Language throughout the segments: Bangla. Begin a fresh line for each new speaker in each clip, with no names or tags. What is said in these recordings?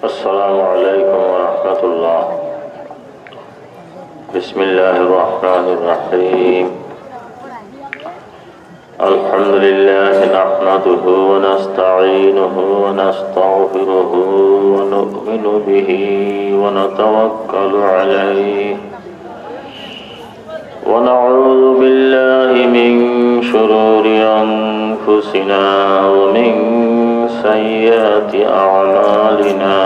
السلام عليكم ورحمة الله. بسم الله الرحمن الرحيم. الحمد لله نحمده ونستعينه ونستغفره ونؤمن به ونتوكل عليه ونعوذ بالله من شرور أنفسنا ومن سيئات أعمالنا.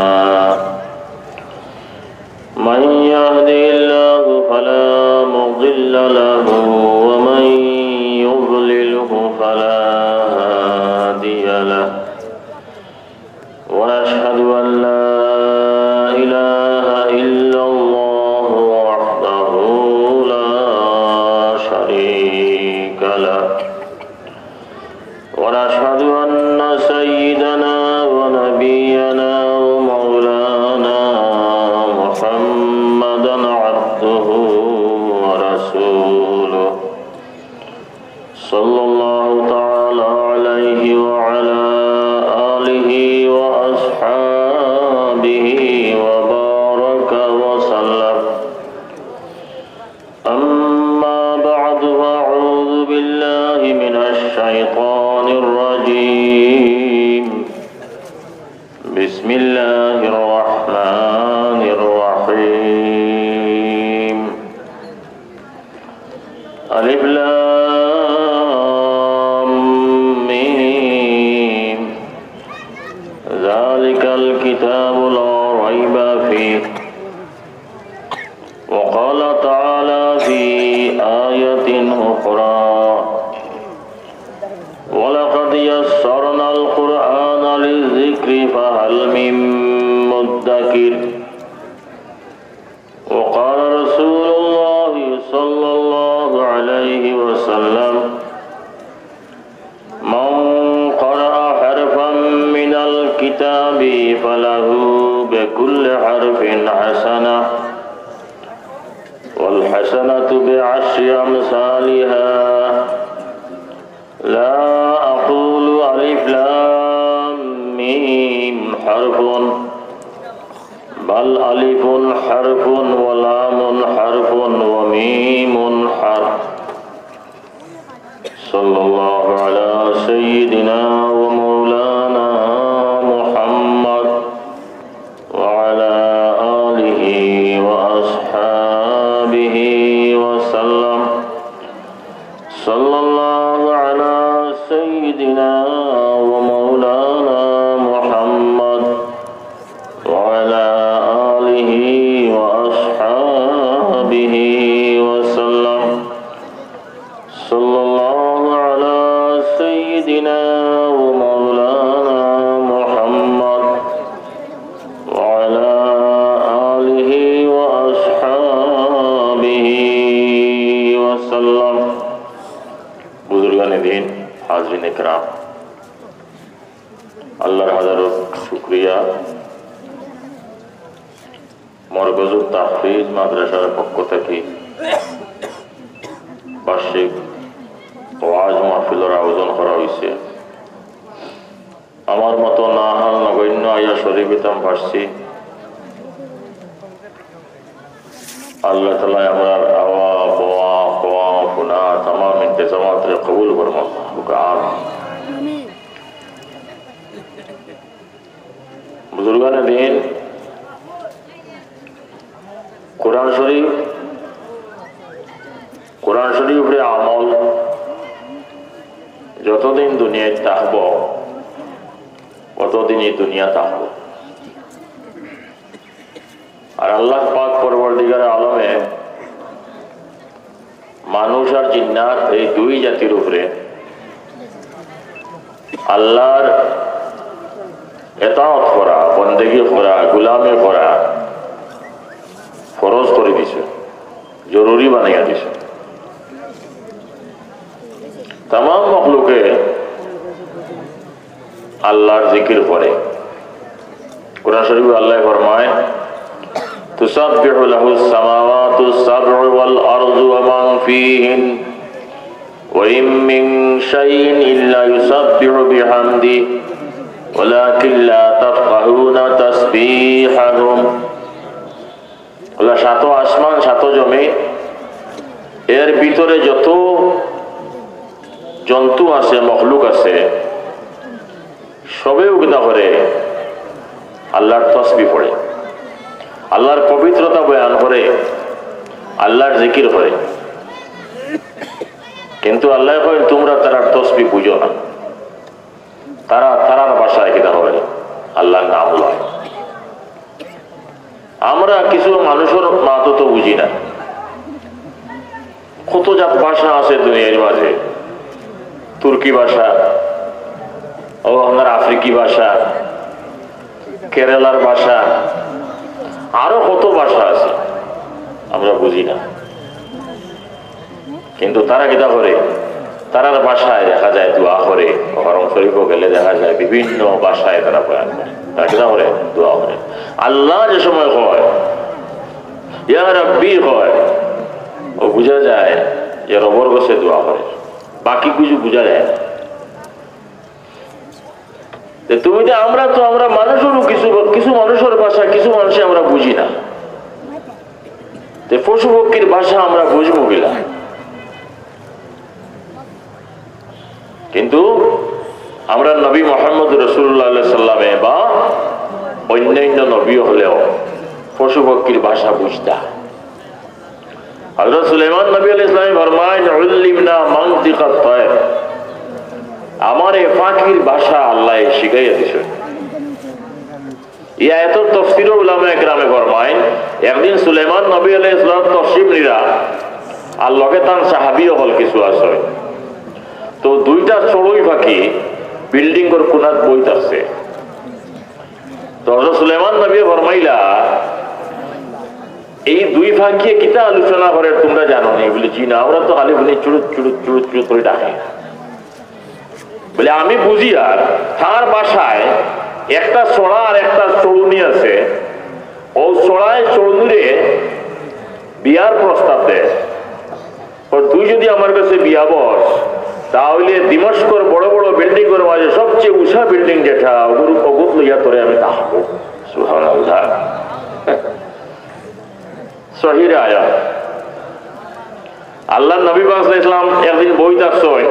من يهده الله فلا مضل له ومن يضلله فلا هادي له. ونشهد أن لا إله إلا الله وحده لا شريك له. ونشهد أن سيدنا ونبينا ومولانا محمدا عبده ورسوله صلى الله تعالى عليه وعلى آله وأصحابه وبارك وسلم. أما بعد فأعوذ بالله من الشيطان الرجيم. بسم الله الرحمن الرحيم. ألف لام ميم. ذلك الكتاب لا ريب فيه. وقال تعالى في آية أخرى ولقد يسرنا القرآن للذكر فهل من مدكر. وقال رسول الله صلى الله عليه وسلم من قرأ حرفا من الكتاب فله بكل حرف حسنة والحسنة بعشر أمثالها. لا أقول ألف لام ميم حرف بل ألف حرف ولام حرف وميم حرف. صلى الله على سيدنا ومولانا محمد وعلى آله وأصحابه وسلم. صلى الله على سيدنا ومولانا محمد وعلى آله وأصحابه وسلم. صلى الله على سيدنا ومولانا محمد وعلى آله وأصحابه وسلم. बुजुर्गान दीन हाजरीन इकराम, আল্লাহর হাজারো শুকরিয়া মরকজুত তাহফিজ মাদ্রাসার পক্ষ থেকে বার্ষিক ওয়াজ মাহফিলের আয়োজন করা হয়েছে। আমার মতো নাহাল নগণ্য আয়া শরীফিতাম ভাসছি। আল্লাহ তাআলা আমরা আওয়া বোয়া কোয়া ফুনা तमाम इंतजामात रे कबूल फरमा। आमीन। बुजुर्गान दीन कुरान शरीफ रे আমল যতদিন দুনিয়ায় থাকব ততদিনই দুনিয়া থাকব। আর আল্লাহ পাক পরবর্তীকার আলমে মানুষ আর জিন্নাত এই দুই জাতির উপরে আল্লাহর ইতাআত করা, বন্দেগী করা, গোলামি করা ফরজ করে দিছে, জরুরি বানাইয়া দিছে। তাম মখলুকে আল্লাহর জিকির করে। কুরআন শরীফে আল্লাহ ফরমায় تسبح له السماوات السبع والأرض ومن فيهن وإن من شيء إلا يسبح بحمده ولكن لا تفقهون تسبيحهم تجحدون আল্লাহ সাত আসমান সাত জমি এর ভিতরে যত জন্তু আছে মখলুক আছে সবে উগদা করে আল্লাহর তসবিহ পড়ে, আল্লাহর পবিত্রতা বয়ান করে, আল্লাহর জিকির করে। কিন্তু আল্লাহ কয় তোমরা তারার তসবিহ বুঝো না, তারার ভাষায় কিনা হবে আল্লাহর নাম লয়। আমরা কিছু মানুষের মাতো তো বুঝি না, কত জাত ভাষা আছে দুনিয়ার মাঝে, তুর্কি ভাষা, ও আপনার আফ্রিকি ভাষা, কেরালার ভাষা, আরো কত ভাষা আছে আমরা বুঝি না। কিন্তু তারা কিতা করে তারার ভাষায় দেখা যায় দোয়া করে, হরম শরীফও গেলে দেখা যায় বিভিন্ন ভাষায় তারা বয়ান করে, তারা কিতা করে দোয়া করে। আল্লাহ যে সময় হয় ইয়া রাব্বি হয়, ও বুঝা যায় যে রবর বসে দোয়া করে, বাকি কিছু বুঝা যায় না। তুমি তো আমরা মানুষেরও কিছু মানুষের ভাষা কিছু মানুষে আমরা বুঝি না, পশু পক্ষীর ভাষা আমরা বুঝবো কিনা। কিন্তু আমরা নবী মুহাম্মদ রাসূলুল্লাহ সাল্লামে বা অন্যান্য নবী হলেও পশু পক্ষীর ভাষা বুঝতা। হযরত সুলাইমান নবী আলাইহিস সালাম ফরমায় উল্লিমনা মানতিকাত তায়র, আমার এই পাখির ভাষা আল্লাহ শিখাইয়া দিয়েছেন। ইয়া এত তাফসীর উলামায়ে কেরামে ফরমায় একদিন সুলাইমান নবী আলাইহিস সালাম তাশরীফ নিরা আর লগে তান সাহাবীও হল কিছু আছে, তো দুইটা চড়ুই পাখি বিল্ডিং এর কোনাত বইতাছে। তো হযরত সুলাইমান নবী ফরমাইলা এই দুই পাখি কিতা আলোচনা করে তোমরা জানো নি? বলে জি না, আমরা তো খালি বলি চুরুত চুরুত চুরুত চুরুত করে ডাকে। বলে আমি বুঝি আর তার বাসায় একটা চড়া আর একটা চড়ুনি আছে, ও চড়ায় চড়ুনিরে বিয়ার প্রস্তাব দেয়, তুই যদি আমার কাছে বিয়া বস তাহলে দিমস্কর বড় বড় বিল্ডিং এর মাঝে সবচেয়ে উঁচা বিল্ডিং যেটা ওগুলো অগুত লইয়া তোরে আমি তাহাবো। সুবহানাল্লাহ, সহিহ আয়াত। আল্লাহ নবী পাক সাল্লাল্লাহু আলাইহি ওয়াসাল্লাম একদিন বই থাকছেন,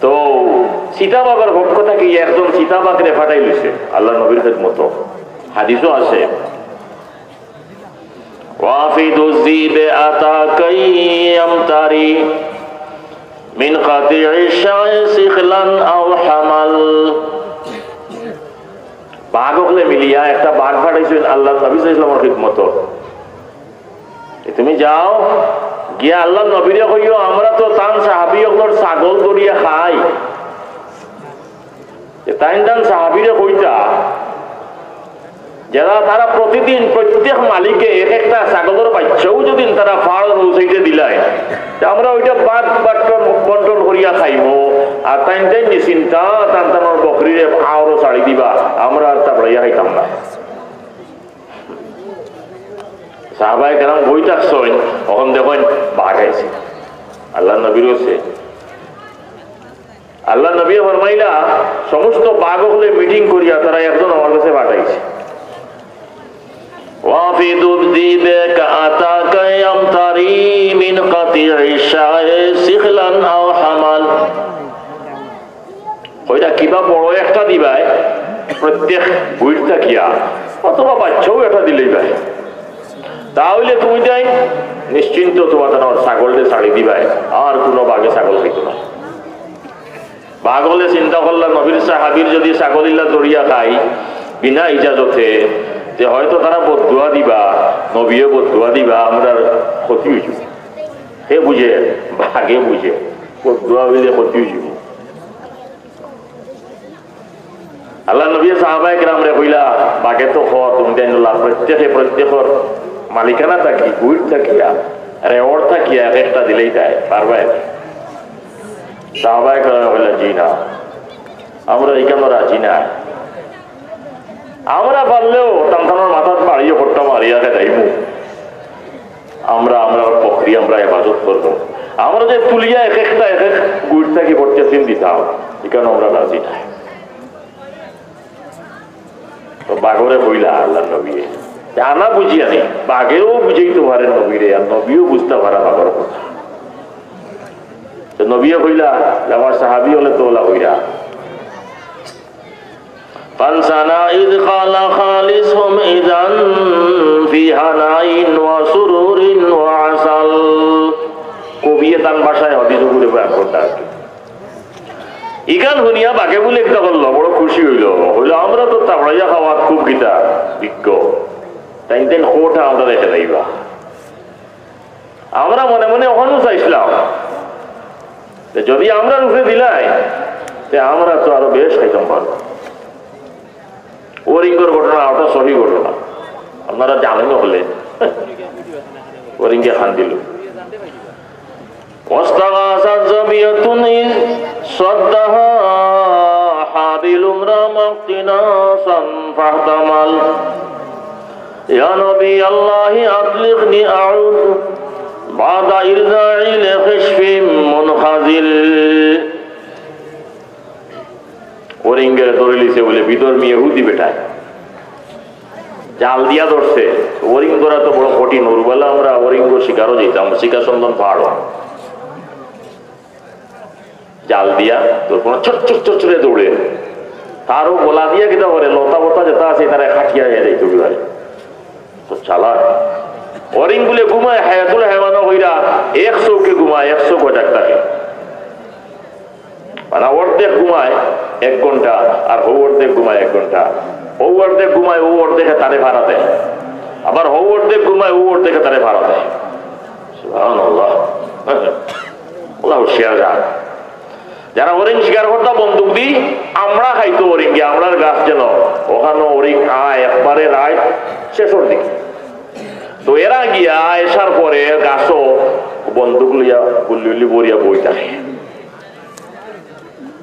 তো সীতাবাগের পক্ষ থেকে একজন সীতাবাগরে ফাটাই লইছে আল্লাহ নবীর খেদমত। হাদিসও আছে ওয়াফিদু যিবে আতাকাই আমতারি মিন কাতি'i শাই সিখলান আও হামাল। বাঘ হলে মিলিয়া একটা বাঘ ফাটাইছেন আল্লাহ নবী সাল্লাল্লাহু আলাইহি ওয়াসাল্লামের খিদমত। তুমি যাও গিয়া আল্লাহ নবীরে কইও আমরা তো তান সাহাবীগুলোর ছাগল দরিয়া খাই, তাই তান সাহাবীরে কইতা যারা তারা প্রতিদিন প্রত্যেক মালিকে এক একটা ছাগলের বাচ্চাও যদি তারা ফাড় রৌসাইতে দিলাই আমরা ওইটা বাদ বাটন বন্টন করিয়া খাইব, আর তাই তাই নিশ্চিন্তা টান টানোর বকরিরে আরো ছাড়ি দিবা, আমরা আর তা পড়াইয়া খাইতাম না। সাহাবায়ে কেরাম বই থাকছেন, তখন দেখেন বাঘ আইছে, আল্লাহ নবীর হচ্ছে আল্লাহ নবী ফরমাইলা সমস্ত বাঘ হলে মিটিং করিয়া তারা একজন আমার কাছে পাঠাইছে। ওয়াফিদু যিবে আতাকা আমতারি মিন কাতি'i শাই সিখলান আও হামাল। ওইটা কিবা বড় একটা দিবাই প্রত্যেক বুইট থাকিয়া, অথবা বাচ্চাও একটা দিলেই ভাই, তাহলে তুমি যাই নিশ্চিন্ত তোমার ছাগলটা ছাড়ি দিবাই, আর কোনো বাঘে ছাগল খাইত না। বাঘ হলে চিন্তা করলাম নবীর সাহাবীর যদি ছাগলিল্লা দরিয়া খাই বিনা ইজাজতে, যে হয়তো তারা বদদুয়া দিবা, নবীও বদদুয়া দিবা, আমরা ক্ষতি হয়েছি। হে বুঝে বাঘে বুঝে বদদুয়া হইলে ক্ষতি হয়েছি। আল্লাহ নবী সাহাবায়ে কেরাম রে কইলা বাঘে তো খ তুমি জানলা প্রত্যেকের মালিকানা থাকি গুইট থাকিয়া রেওয়ার্ড থাকিয়া এক একটা দিলেই যায় পারবাই। সাহাবায়ে কেরাম বললেন জি না, আমরা এইখানে রাজি না, আমরা পারলেও টানটানোর মাথার বাড়িয়ে হট্টা মারিয়া যাইমু, আমরা প্রক্রিয়া আমরা হেফাজত করবো, আমরা যে তুলিয়া এক একটা এক এক গুইট থাকি পড়তেছিন দিতাম, এখানে আমরা রাজি নাই। বাঘরে কইলা আল্লাহ নবী আনা বুঝিয়া নেই বাঘেও বুঝাইতে পারেন নবীরে আর নবীও বুঝতে পারা বাঘর কথা নবীও কইলা আমার সাহাবি হলে তো ওলা কইরা فانسانا إذ قال خالصهم إذا في هناء وسرور وعسل কবিতান ভাষায় হদিস ঘুরে বয়ান করতে আসে ইগান শুনিয়া বাকে বলে একটা করলো বড় খুশি হইল আমরা তো তাড়াইয়া খাওয়া খুব গীতা বিজ্ঞ তাই দেন কোটা আমরা রেখে যাইবা আমরা মনে মনে ওখানেও চাইছিলাম যদি আমরা রুখে দিলাই আমরা তো আরো বেশ খাইতাম পারবো ওরিঙ্গর ঘটনা ওটা সহি ঘটনা আপনারা জানেন হলে ওরিঙ্গে খান দিল واستغاثت زبية إذ صدها حابل امرأ اقتناصا فاحتمل يا نبي الله أطلقني أعوذ بعد إرضاعي لخشف منخزل ওরিঙ্গের ধরে লিছে বলে বিধর্মী ইহুদি বেটায় জাল দিয়া ধরছে ওরিং ধরা তো বড় কঠিন ওরবেলা আমরা ওরিঙ্গ শিকারও যেতাম শিকার সন্ধান পাহাড় জাল দিয়া তোর কোনো ছোট ছোট ছোট দৌড়ে তারও গোলা দিয়া কেটা করে লতা বতা যেটা আছে তারা খাটিয়া হয়ে যায় তৈরি হয় তো চালা ওরিং গুলে ঘুমায় হায়াতুল হেমানো হইরা 100 ঘুমায় 100 গোটাক থাকে মানে অর্ধেক ঘুমায় 1 ঘন্টা আর হৌ অর্ধেক ঘুমায় 1 ঘন্টা হৌ অর্ধেক ঘুমায় ও অর্ধেকে তারে ভাড়া দেয় আবার হৌ অর্ধেক ঘুমায় ও অর্ধেকে তারে ভাড়া দেয় সুবহানাল্লাহ আল্লাহ হুশিয়ার যান যারা ওরিং শিকার করতা বন্দুক দি আমরা খাইতো ওরিঙ্গে আমরার গাছ যেন ওখানে ওরিং আয় একবারে রায় শেষের দিকে তো এরা গিয়া এসার পরে গাছও বন্দুক লইয়া গুল্লি বরিয়া বই থাকে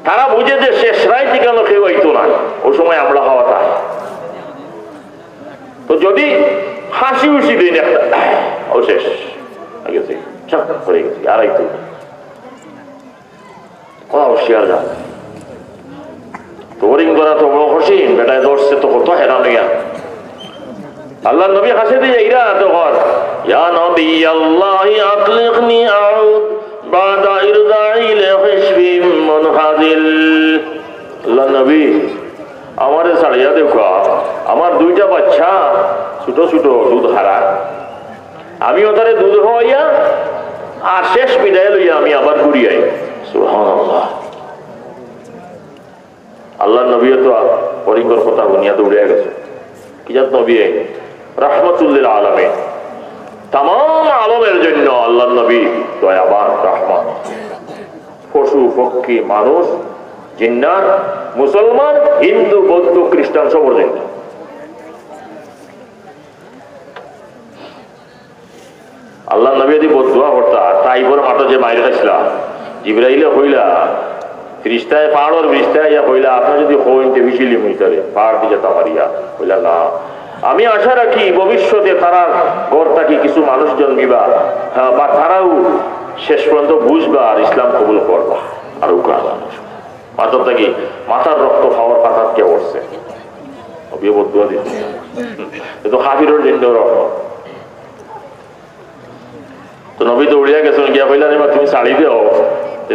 তারা বুঝে যে শেষ রায় ঠিকানো কেউ হইতো না ওই সময় আমরা খাওয়া তা তো যদি হাসি উসি দিন একটা ও শেষ গেছে পড়ে গেছি আর একটু হুশিয়ার যান তোরিং করা তো বড় খুশিন বেটায় ধরছে তো কত হেরান হইয়া আল্লাহ নবী হাসে দিয়ে ইরা তখন ইয়া নবী আল্লাহি আতলিকনি আউদ বাদা ইরদাই লিহিশবিম মুনহাজিল আল্লাহ নবী আমারে ছাড়িয়া দেখো আমার 2টা বাচ্চা ছোট ছোট দুধ হারা আমি ওটারে দুধ হইয়া আর শেষ বিদায় লইয়া আমি আবার ঘুরি আই সুবহানাল্লাহ আল্লাহ নবী তো ওরিঙ্গর কথা দুনিয়া দৌড়ে গেছে কি জাত নবী রাহমাতুল লিল আলামিন तमाम আলমের জন্য আল্লাহ নবী দয়াবান রহমত পশু পক্ষী মানুষ জিন্নাত মুসলমান হিন্দু বৌদ্ধ খ্রিস্টান সবার জন্য আল্লাহ নবী যদি বদুয়া করতা তাইবর মাঠে যে মাইরে খাইছিল জিবরাইলে কইলা ফিরিস্তায় পাহাড়ের ফিরিস্তায় ইয়া কইলা আপনার যদি হইতে বিশিলি মিটারে পাহাড় দিকে তামারিয়া কইলা না আমি আশা রাখি ভবিষ্যতে তারা ঘর থাকি কিছু মানুষ জন্মিবা বা তারাও শেষ পর্যন্ত বুঝবা আর ইসলাম কবুল করবা আর মাথার থাকি মাথার রক্ত খাওয়ার পাতার কে উঠছে বদুয়া দিচ্ছে কিন্তু হাফিরের জন্য তো নবী তো উড়িয়া গেছেন গিয়া কইলা এবার তুমি শাড়ি দেও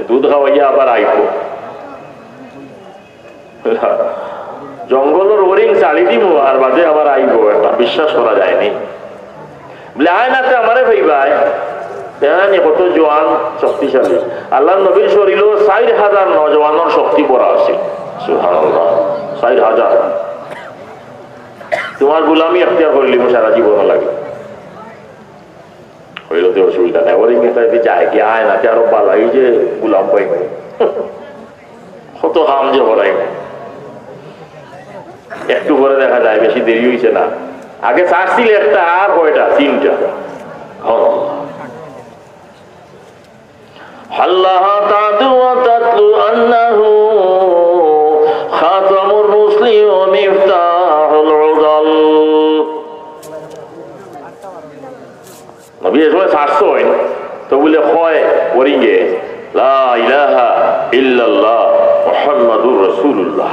দুধ খাওয়াইয়া আবার আইব জঙ্গলের ওরিং শাড়ি দিব আর বাদে আবার আইব একটা বিশ্বাস করা যায়নি বলে আয় না আমারে ভাইবাই কত জোয়ান শক্তিশালী আল্লাহ নবীর শরীর 4000 নজওয়ানের শক্তি পড়া আছে সুবহানাল্লাহ 4000 তোমার গোলামি এখতিয়ার করলি সারা জীবন লাগে হইলতে অসুবিধা নেই ওরিং এতে যায় কি আয় না আরো বালা এই যে গোলাম পাই কত হাম যে হরাই একটু করে দেখা যায় বেশি দেরি হয়েছে না আগে চারছিল একটা আর কয়টা 3টা আল্লাহ তাদু ওয়া তাতলু আন্নাহু খাতামুর রুসলি ওয়া মিফতাহুল উদাল নবী এসে সাতশো তো বলে হয় ওরিঙ্গে লা ইলাহা ইল্লাল্লাহ মুহাম্মাদুর রাসূলুল্লাহ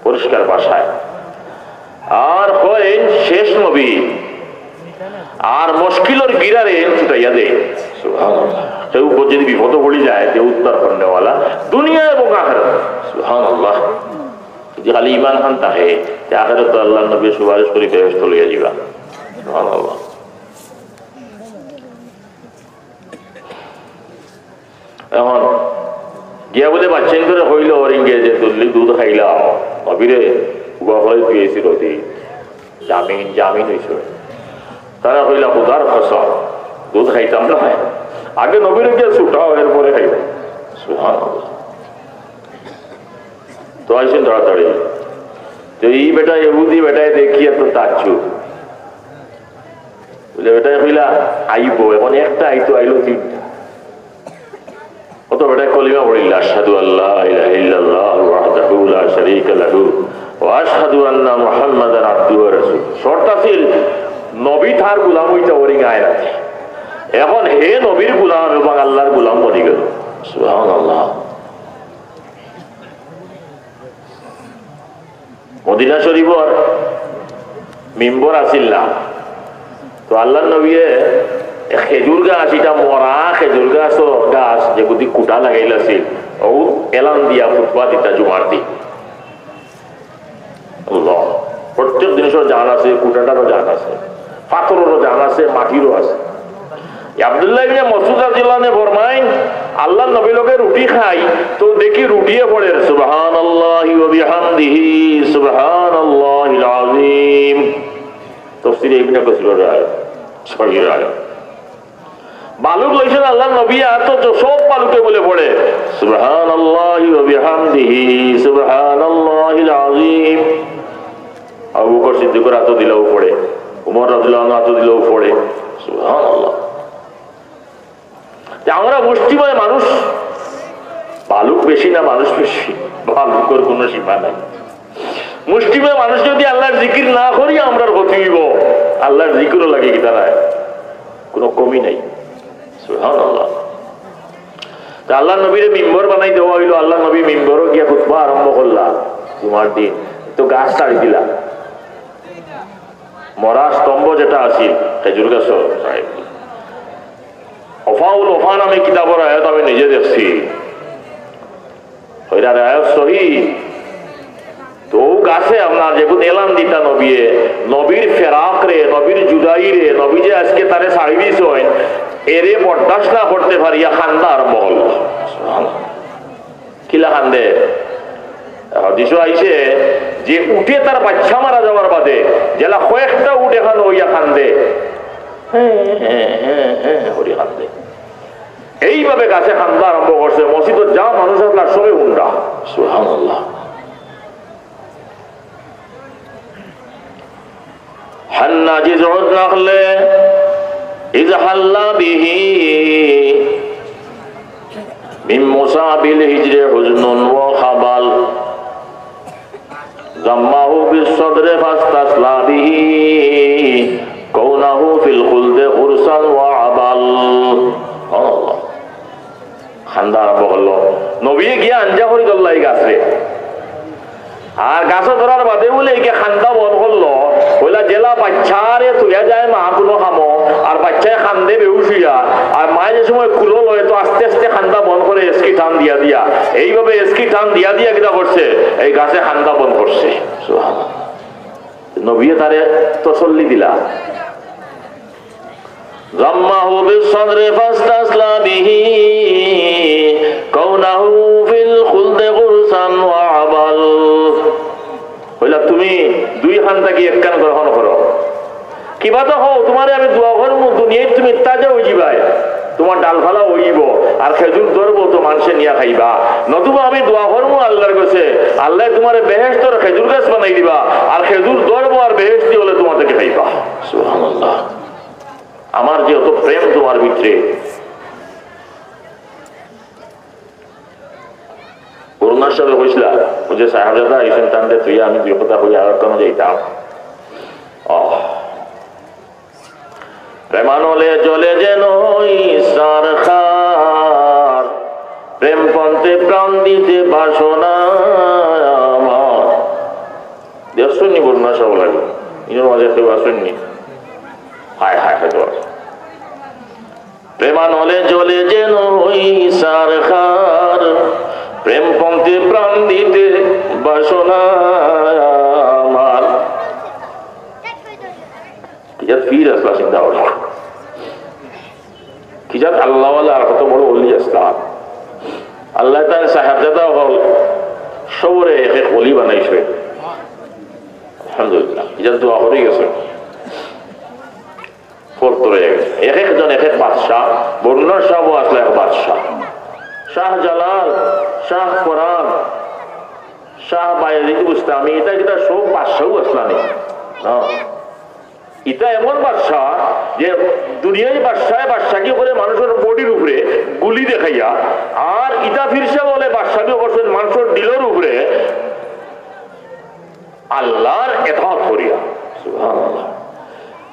পরিষ্কার ভাষায় নবী আর মুশকিলের গিরারে ছুটাইয়া দে কেউ যদি বিপদ পড়ে যায় যে উত্তর করেওয়ালা দুনিয়া এবং আখিরাত সুবহানাল্লাহ যে খালি ইমান খান থাকে যে আখিরাত আল্লাহ নবী সুপারিশ করে বেহেশত লইয়া যাবা সুবহানাল্লাহ। এখন গিয়া বলে বাচ্চা করে হইল ওরিঙ্গে যে তুললি দুধ খাইলাও নবীরে উবা হয়ে পেয়েছি রতি জামিন জামিন হয়েছে তারা হইলা খুদার ফসল দুধ খাইতাম না আগে নবীরে গিয়ে ছুটাও এরপরে খাইলাম সুবহানাল্লাহ। তো আসেন তাড়াতাড়ি তো এই বেটা ইহুদি বেটায় দেখিয়ে তো তাচ্ছু বলে বেটায় হইলা আইব এখন একটা আইতো আইলো তিনটা কত বেটায় কলিমা পড়িল আশহাদু আল্লা ইলাহা ইল্লাল্লাহু ওয়াহদাহু লা শারীকা লাহু ওয়া আশহাদু আন্না মুহাম্মাদান আবদুহু ওয়া রাসূলুহু। শর্ত আছিল নবী তার গোলাম হইতে ওরিং আয় না এখন হে নবীর গোলাম এবং আল্লাহর গোলাম বনি গেল সুবহানাল্লাহ। মদিনা শরীফর মিম্বর আছিল না তো আল্লাহর নবীয়ে খেজুর গাছ এটা মরা খেজুর গাছ গাছ যেগুলি কুটা লাগাইল আছিল ও এলান দিয়া ফুটবা দিতা জুমার দি প্রত্যেক জিনিসের জান আছে কুটাটারও জান আছে পাথরেরও জান আছে মাটিরও আছে। আব্দুল্লাহ ইবনে মাসউদ রাদিয়াল্লাহু আনহু ফরমায় আল্লাহর নবী লোকে রুটি খাই তো দেখি রুটিয়ে পড়ে সুবহানাল্লাহি ওয়া বিহামদিহি সুবহানাল্লাহিল আযীম। তাফসীর ইবনে কাসীর রায় সহিহ রায় বালুক লইছেন আল্লাহর নবী আর তো সব বালুকে বলে পড়ে সুবহানাল্লাহি ওয়া বিহামদিহি সুবহানাল্লাহিল আযীম। আবু বকর সিদ্দিক রাত দিলেও পড়ে উমর রাদিয়াল্লাহু আনহু রাত দিলেও পড়ে সুবহানাল্লাহ। আমরা মুষ্টিময় মানুষ বালুক বেশি না মানুষ বেশি বালুকের কোন সীমা নাই। মুষ্টিময় মানুষ যদি আল্লাহর জিকির না করি আমরা ক্ষতি হইব আল্লাহর জিকিরও লাগে কি তারা কোনো কমি নাই সুবহানাল্লাহ। আল্লাহ নবীর মিম্বর বানাই দেওয়া হইলো আল্লাহ নবী মিম্বরও গিয়া খুতবা আরম্ভ করলা তোমার দিন তো গাছ ছাড়ি দিলা মরা স্তম্ভ যেটা আছিল খেজুর গাছ ওফাউল ওফা নামে কিতাবের আয়াত আমি নিজে দেখছি ওইটার আয়াত সহি তো গাছে আপনার যেগুলো এলান দিতা নবীয়ে নবীর ফেরাক রে নবীর জুদাই রে নবী যে আজকে তারে ছাড়ি দিস এরে বরদাস্ত না করতে পারিয়া খান্দা আরম্ভ হল কিলা খান্দে হাদিস আইছে যে উঠে তার বাচ্চা মারা যাওয়ার বাদে জেলা কয়েকটা উঠে খান হইয়া খান্দে এইভাবে গাছে খান্দা আরম্ভ করছে মসজিদের যা মানুষ আপনার সবে হুন্ডা সুবহানাল্লাহ। হান্না জিজউদ নাখলে ইয হাল্লা বিহি মিন মুসাবিল হিজরে হুজনুন ওয়া খাবাল জাম্মাহু বিসদরে ফাস্তাসলা বিহি কওনাহু ফিল খুলদে খুরসান ওয়া আবাল। আল্লাহ খান্দা আরম্ভ করলো নবী গিয়া আঞ্জা করি দল্লাই গাছরে আর গাছ ধরার বাদে বলে একে খান্দা বন করলো বইলা জেলা বাচ্চারে তুইয়া যায় মা কোনো খামো আর বাচ্চায় খান্দে বেউসিয়া আর মায়ে যে সময় কুলো লয় তো আস্তে আস্তে খান্দা বন করে এসকি টান দিয়া দিয়া এইভাবে এসকি টান দিয়া দিয়া কিনা করছে এই গাছে খান্দা বন করছে সুবহানাল্লাহ। নবী তারে তসল্লি দিলা জাম্মাহু বিসদরে ফাস্তাসলা বিহি কওনাহু ফিল খুলদে গুরসান ওয়া আবাল। বইলা তুমি দুই খান্দা কি এক কান গ্রহণ করো কিবা তো হও তোমারে আমি দোয়া করবো দুনিয়ায় তুমি তাজা হয়ে যাবাই তোমার ডাল ফালা হইব আর খেজুর ধরবো তো মানুষে নিয়া খাইবা নতুবা আমি দোয়া করবো আল্লাহর কাছে আল্লাহ তোমার বেহেশতর খেজুর গাছ বানাই দিবা আর খেজুর ধরবো আর বেহেশতি হলে তোমার থেকে খাইবা সুবহানাল্লাহ। আমার যে অত প্রেম তোমার ভিতরে করোনার সাথে হয়েছিল যে সাহেবজাদা এই সন্তানদের তুই আমি দুই কথা হয়ে আর কেন যাইতাম প্রেমানলে জলে যেন ঈশার খার প্রেম পন্থে প্রাণ দিতে বাসনা আমার দেড়শো নিবর্ণা সব লাগে ইনোর মাঝে কেউ আসেননি? হায় হায় হয়তো প্রেমান হলে জলে যেন হই সারখার, প্রেম পন্থে প্রাণ দিতে বাসনা আমার। কিজাত ফির আসলা চিন্তা করল, কিজাত আল্লাহ আর কত বড় অলি আসলাম। আল্লাহ তাই সাহেবজাদা হল সবরে এক এক অলি বানাইছে। আলহামদুলিল্লাহ, কিজাত দোয়া করে গেছে। এক একজন এক এক বাদশাহ, বর্ণার শাহ আসলে এক বাদশাহ, শাহ জালাল, শাহ ফরান, শাহ বায়াজিদ বুস্তামি, এটা যেটা সব বাদশাহ আসলানি। এটা এমন বাদশাহ যে দুনিয়ায় বাদশাহী করে মানুষের বডির উপরে গুলি দেখাইয়া, আর ইটা ফিরসে বলে বাদশাহী করছেন মানুষের দিলের উপরে আল্লাহর এতাত করিয়া। সুবহানাল্লাহ।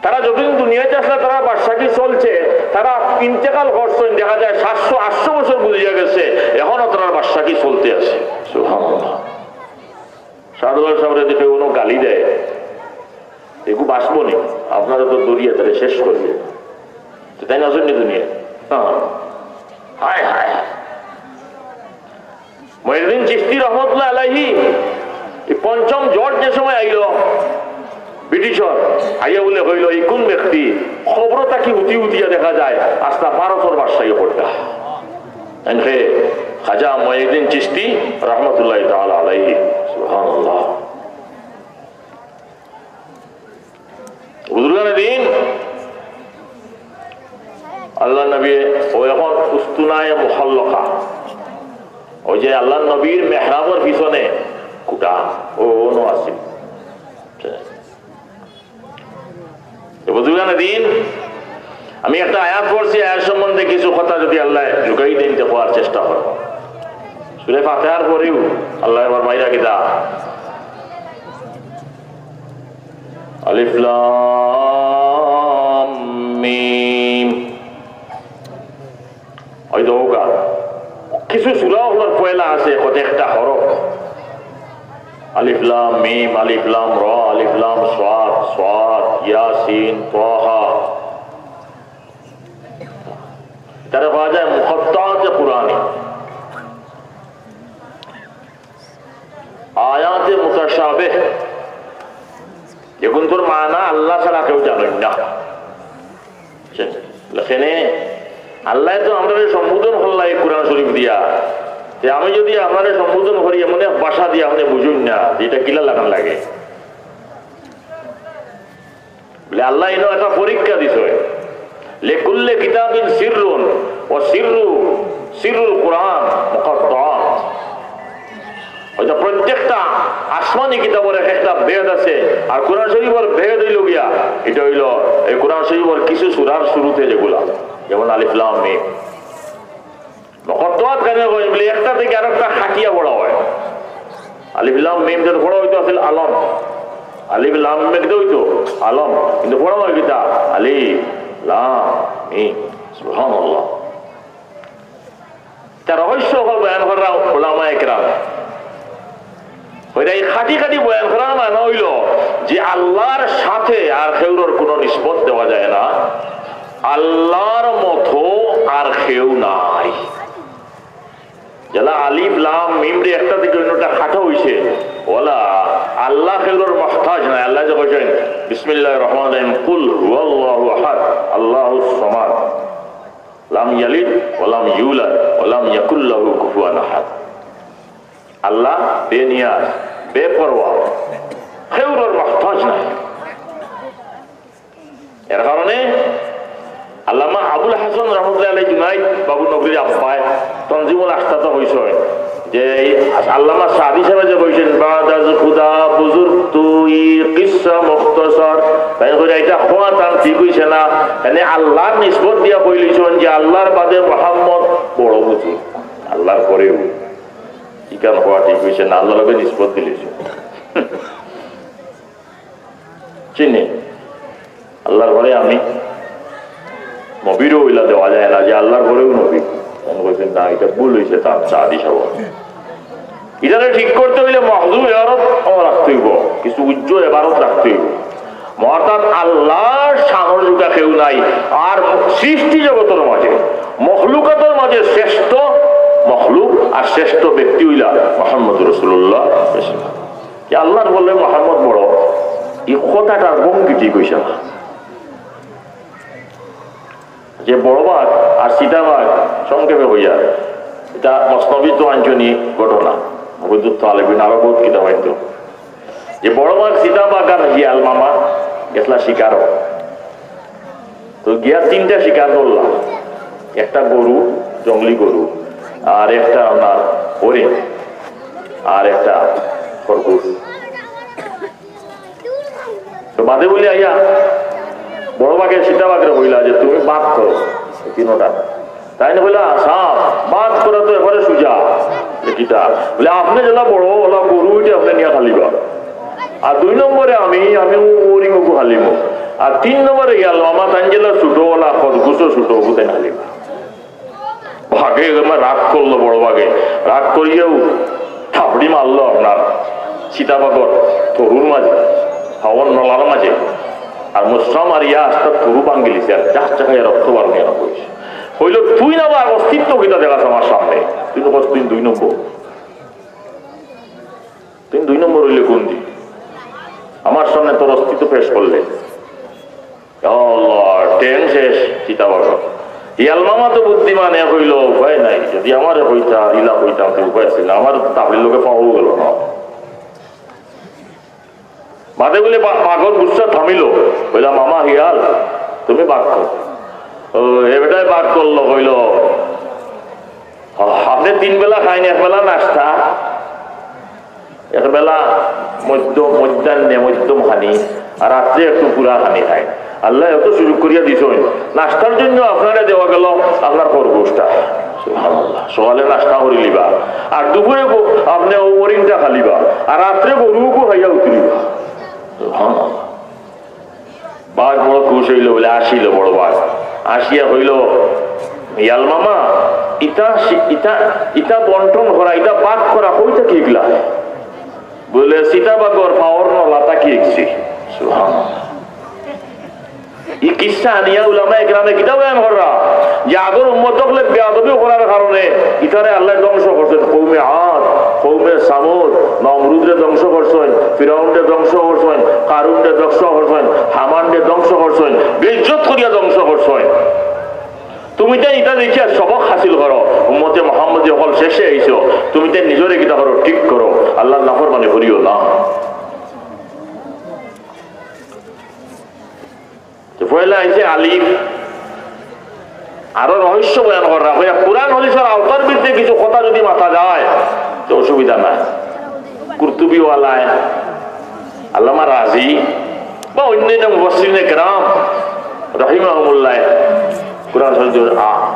তারা যতদিন দুনিয়াতে আসলে তারা বাদশাহী চলছে, তারা ইন্তেকাল করছেন, দেখা যায় 700-800 বছর বুঝিয়া গেছে, এখনো তারা বাদশাহী চলতে আছে। সুবহানাল্লাহ। শাহদুল্লাহ সাহেবের দিকে কোনো গালি দেয়, এগুলো বাঁচবো নি, আপনারা তো দরিয়া তারা শেষ করবে, তাই না? আসেননি দুনিয়া। হায় হায়, মুইনুদ্দিন চিশতি রহমতুল্লাহ আলাইহি পঞ্চম জর্জ যে সময় আইল ব্রিটিশর, আইয়া বলে হইল এই কোন ব্যক্তি, খবরটা কি উঠি উঠিয়া দেখা যায় আস্তা 1200 বাদশাহী পড়তা। খাজা মুইনুদ্দিন চিশতি রহমতুল্লাহ তাআলা আলাইহি। সুবহানাল্লাহ। বুজুর্গানে দিন আল্লাহ নবী ও এখন উস্তুনায় মুখাল্লাকা, ওই যে আল্লাহ নবীর মেহরাবের পিছনে কুটা ও নো আছে। বুজুর্গানে দিন আমি একটা আয়াত পড়ছি, আয়াত সম্বন্ধে কিছু কথা যদি আল্লাহ ঢুকাই দিন হওয়ার চেষ্টা করব। সূরা ফাতিহার পরেও আল্লাহ এবার বাইরা কিতা আলিফ লাম মিম, ওই দোগা কিছু সূরা হলোর পয়লা আছে প্রত্যেকটা হরফ, আলিফ লাম মিম, আলিফ লাম র, আলিফ লাম সাদ, সাদ, ইয়াসিন, তাহা। তারা পাওয়া যায় মুকত্তাআত কুরআনী, আয়াতে মুতাশাবিহ, এখন তোর মানা আল্লাহ ছাড়া কেউ জানেন না। এখানে আল্লাহ তো আমাদের সম্বোধন করলাম এই কোরআন শরীফ দিয়া, যে আমি যদি আপনাদের সম্বোধন করি এমন এক ভাষা দিয়ে আপনি বুঝুন না যে এটা কিলা লাগান লাগে। বলে আল্লাহ এনে একটা পরীক্ষা দিছে, লিকুল্লি কিতাবিন সিররুন ওয়া সিররুল কোরআন মুকাদ্দাত। ওইটা প্রত্যেকটা আসমানি কিতাবের একটা ভেদ আছে, আর কোরআন শরীফের ভেদ হইল গিয়া এটা হইল এই কোরআন শরীফের কিছু সূরার শুরুতে যেগুলা, যেমন আলিফ লাম মিম। মুকাদ্দাত কেন হয় বলে একটা থেকে আরেকটা খাটিয়া পড়া হয়। আলিফ লাম মিম যেটা পড়া হইতো আসলে আলম, আলিফ লাম মিম হইতো আলম, কিন্তু পড়া হয় কিতা আলিফ লাম মিম। সুবহানাল্লাহ। তার রহস্য হল বয়ান করা উলামায়ে কেরাম, এই খাটি খাটি বয়ান করার মানে হইল যে আল্লাহর সাথে আর কেউর কোনো নিসবত দেওয়া যায় না, আল্লাহর মতো আর কেউ নাই। যারা আলিফ লাম মিম রে একটা দিকে অন্যটা খাটো হইছে, ওলা আল্লাহ কেউর মুহতাজ নাই। আল্লাহ যে কইছেন বিসমিল্লাহির রহমানির রহিম, কুল হুয়াল্লাহু আহাদ আল্লাহুস সামাদ লাম ইয়ালিদ ওয়া লাম ইউলাদ ওয়া লাম ইয়াকুল লাহু কুফুয়ান আহাদ। আল্লাহ বেনিয়াজ, বেপরোয়া, কেউর মুহতাজ নাই। এর কারণে আল্লামা আবুল হাসান রহমতুল্লাহ আলাইহি জুনাইদ বাবু নগরীর আব্বায় তনজিমুল আখতাতা হইছে যে আল্লামা সাদি সাহেব যে কইছেন বাদাজ খুদা বুজুর্গ তুই কিসসা মুখতাসার, তাই কইরা এটা খোয়া তান ঠিক হইছে না। মানে আল্লাহর নিসবত দিয়া কইলিছেন যে আল্লাহর বাদে মুহাম্মদ বড় বুজুর্গ, আল্লাহর পরেও ইকান হওয়া ঠিক হইছে না, আল্লাহর লগে নিসবত দিলিছে। চিনি আল্লাহর ঘরে আমি নবীরও ওইলা দেওয়া যায় না যে আল্লাহর ঘরেও নবী। বলছেন না, এটা ভুল হয়েছে। তার চাঁদি সব এটা ঠিক করতে হইলে মাহজুব এবারত রাখতে হইব, কিছু উজ্জ্বল এবারত রাখতে হইব। অর্থাৎ আল্লাহর সামর্যকা কেউ নাই। আর সৃষ্টি জগতের মাঝে মখলুকাতের মাঝে শ্রেষ্ঠ মখলুক আর শ্রেষ্ঠ ব্যক্তি হইলা মুহাম্মদ রাসূলুল্লাহ। আল্লাহ বললে মুহাম্মদ বড়, এই কথাটার ভঙ্গিটি কইছে না যে বড় বাঘ আর সীতাবাঘ সংক্ষেপে হইয়া, এটা মসনবী তো আঞ্চনি ঘটনা, হুজুর তো আলেবিন আরো বহুত কিতাব আইতো যে বড় বাঘ সীতাবাঘ আর হিয়াল মামা গেছলা শিকার। তো গিয়া তিনটা শিকার করলাম, একটা গরু, জঙ্গলি গরু, আর একটা আপনার হরিণ, আর একটা খরগোশ। তো বাদে বলি আইয়া বড় বাঘে সীতাবাঘের বইলা যে তুমি বাদ করো তিনোটা। তাই না বললা সাপ বাদ করে তো এবারে সুজা কিতা বলে আপনি যেটা বড় ওলা গরু ওইটা আপনি নিয়ে খালিবা, আর 2 নম্বরে আমি ওরিংকু হালিব, আর 3 নম্বরে গেল আমার তাঞ্জেলা ছুটো ওলা খরগোশও ছুটো কোথায় হালিব। ভাগে রাগ করলো বড় ভাগে, রাগ করিয়েও থাপড়ি মারলো আপনার সীতাবাঘর তরুর মাঝে, হাওয়ার নলার মাঝে, আর মুসরা মারিয়া আস্তে তরু বাঙ্গিলিছে আর চাষ চাকাইয়া রক্ত বার নিয়ে কইছে। হইল তুই না আর অস্তিত্ব কিতা দেখাস আমার সামনে, তুই বস তুই 2 নম্বর, তুই 2 নম্বর হইলে কোন দিন আমার সামনে তোর অস্তিত্ব পেশ করলে। ট্রেন শেষ সীতাবাঘ। ইয়াল মামা তো বুদ্ধিমান এক হইল, উপায় নাই, যদি আমার হইতা ইলা হইতাম তো উপায় ছিল, আমার তাবলির লোকে পাওয়া গেল না। বাদে বলে বাঘর গুচ্ছা থামিল, বললাম মামা হিয়াল তুমি বাঘ কর। এটাই বাঘ করলো, হইল আপনি 3 বেলা খাইনি, 1 বেলা নাস্তা, 1 বেলা মধ্যাহ্নে মধ্যম খানি, আর রাত্রে একটু পুরা খানি খায়। আল্লাহ এত সুযোগ করিয়া দিছ, নাস্তার জন্য আপনারা দেওয়া গেল আপনার খরগোশটা, সকালে নাস্তা করি লিবা, আর দুপুরে আপনি ওরিংটা খালিবা, আর রাত্রে গরুকে খাইয়া উতরিবা। বাঘ বড় খুশ হইল, বলে আসিল বড় বাঘ, আসিয়া হইল ইয়াল মামা ইটা ইটা ইটা বন্টন করা, ইটা বাঘ করা কইটা কি গলা, বলে সীতাবাঘর পাওয়ার নলাটা কি একছি। এই কিসা আনিয়া উলামা একরামে কিতাব বয়ান করা যে আগর উম্মত হলে বেয়াদবি করার কারণে ইতারে আল্লাহ ধ্বংস করছেন। কওমে আদ, কওমে সামুদ, নমরুদরে ধ্বংস করছেন, ফিরাউনরে ধ্বংস করছেন, কারুনরে ধ্বংস করছেন, হামানরে ধ্বংস করছেন, বেইজ্জত করিয়া ধ্বংস করছেন। তুমি তো এটা দেখিয়া সবক হাসিল করো, উম্মতে মুহাম্মদ যখন শেষে আইছো তুমি তো নিজরে কিতা করো, ঠিক করো, আল্লাহর নাফরমানি করিও না। পয়লা আইছে আলিফ, আরো রহস্য বয়ান করা, কোরআন হাদিসের আওতার ভিত্তিতে কিছু কথা যদি মাথা যায় তো অসুবিধা নাই। কুরতুবিওয়ালায়, আল্লামা রাজি বা অন্যান্য মুফাসসিরিনে কেরাম রাহিমাহুমুল্লাহ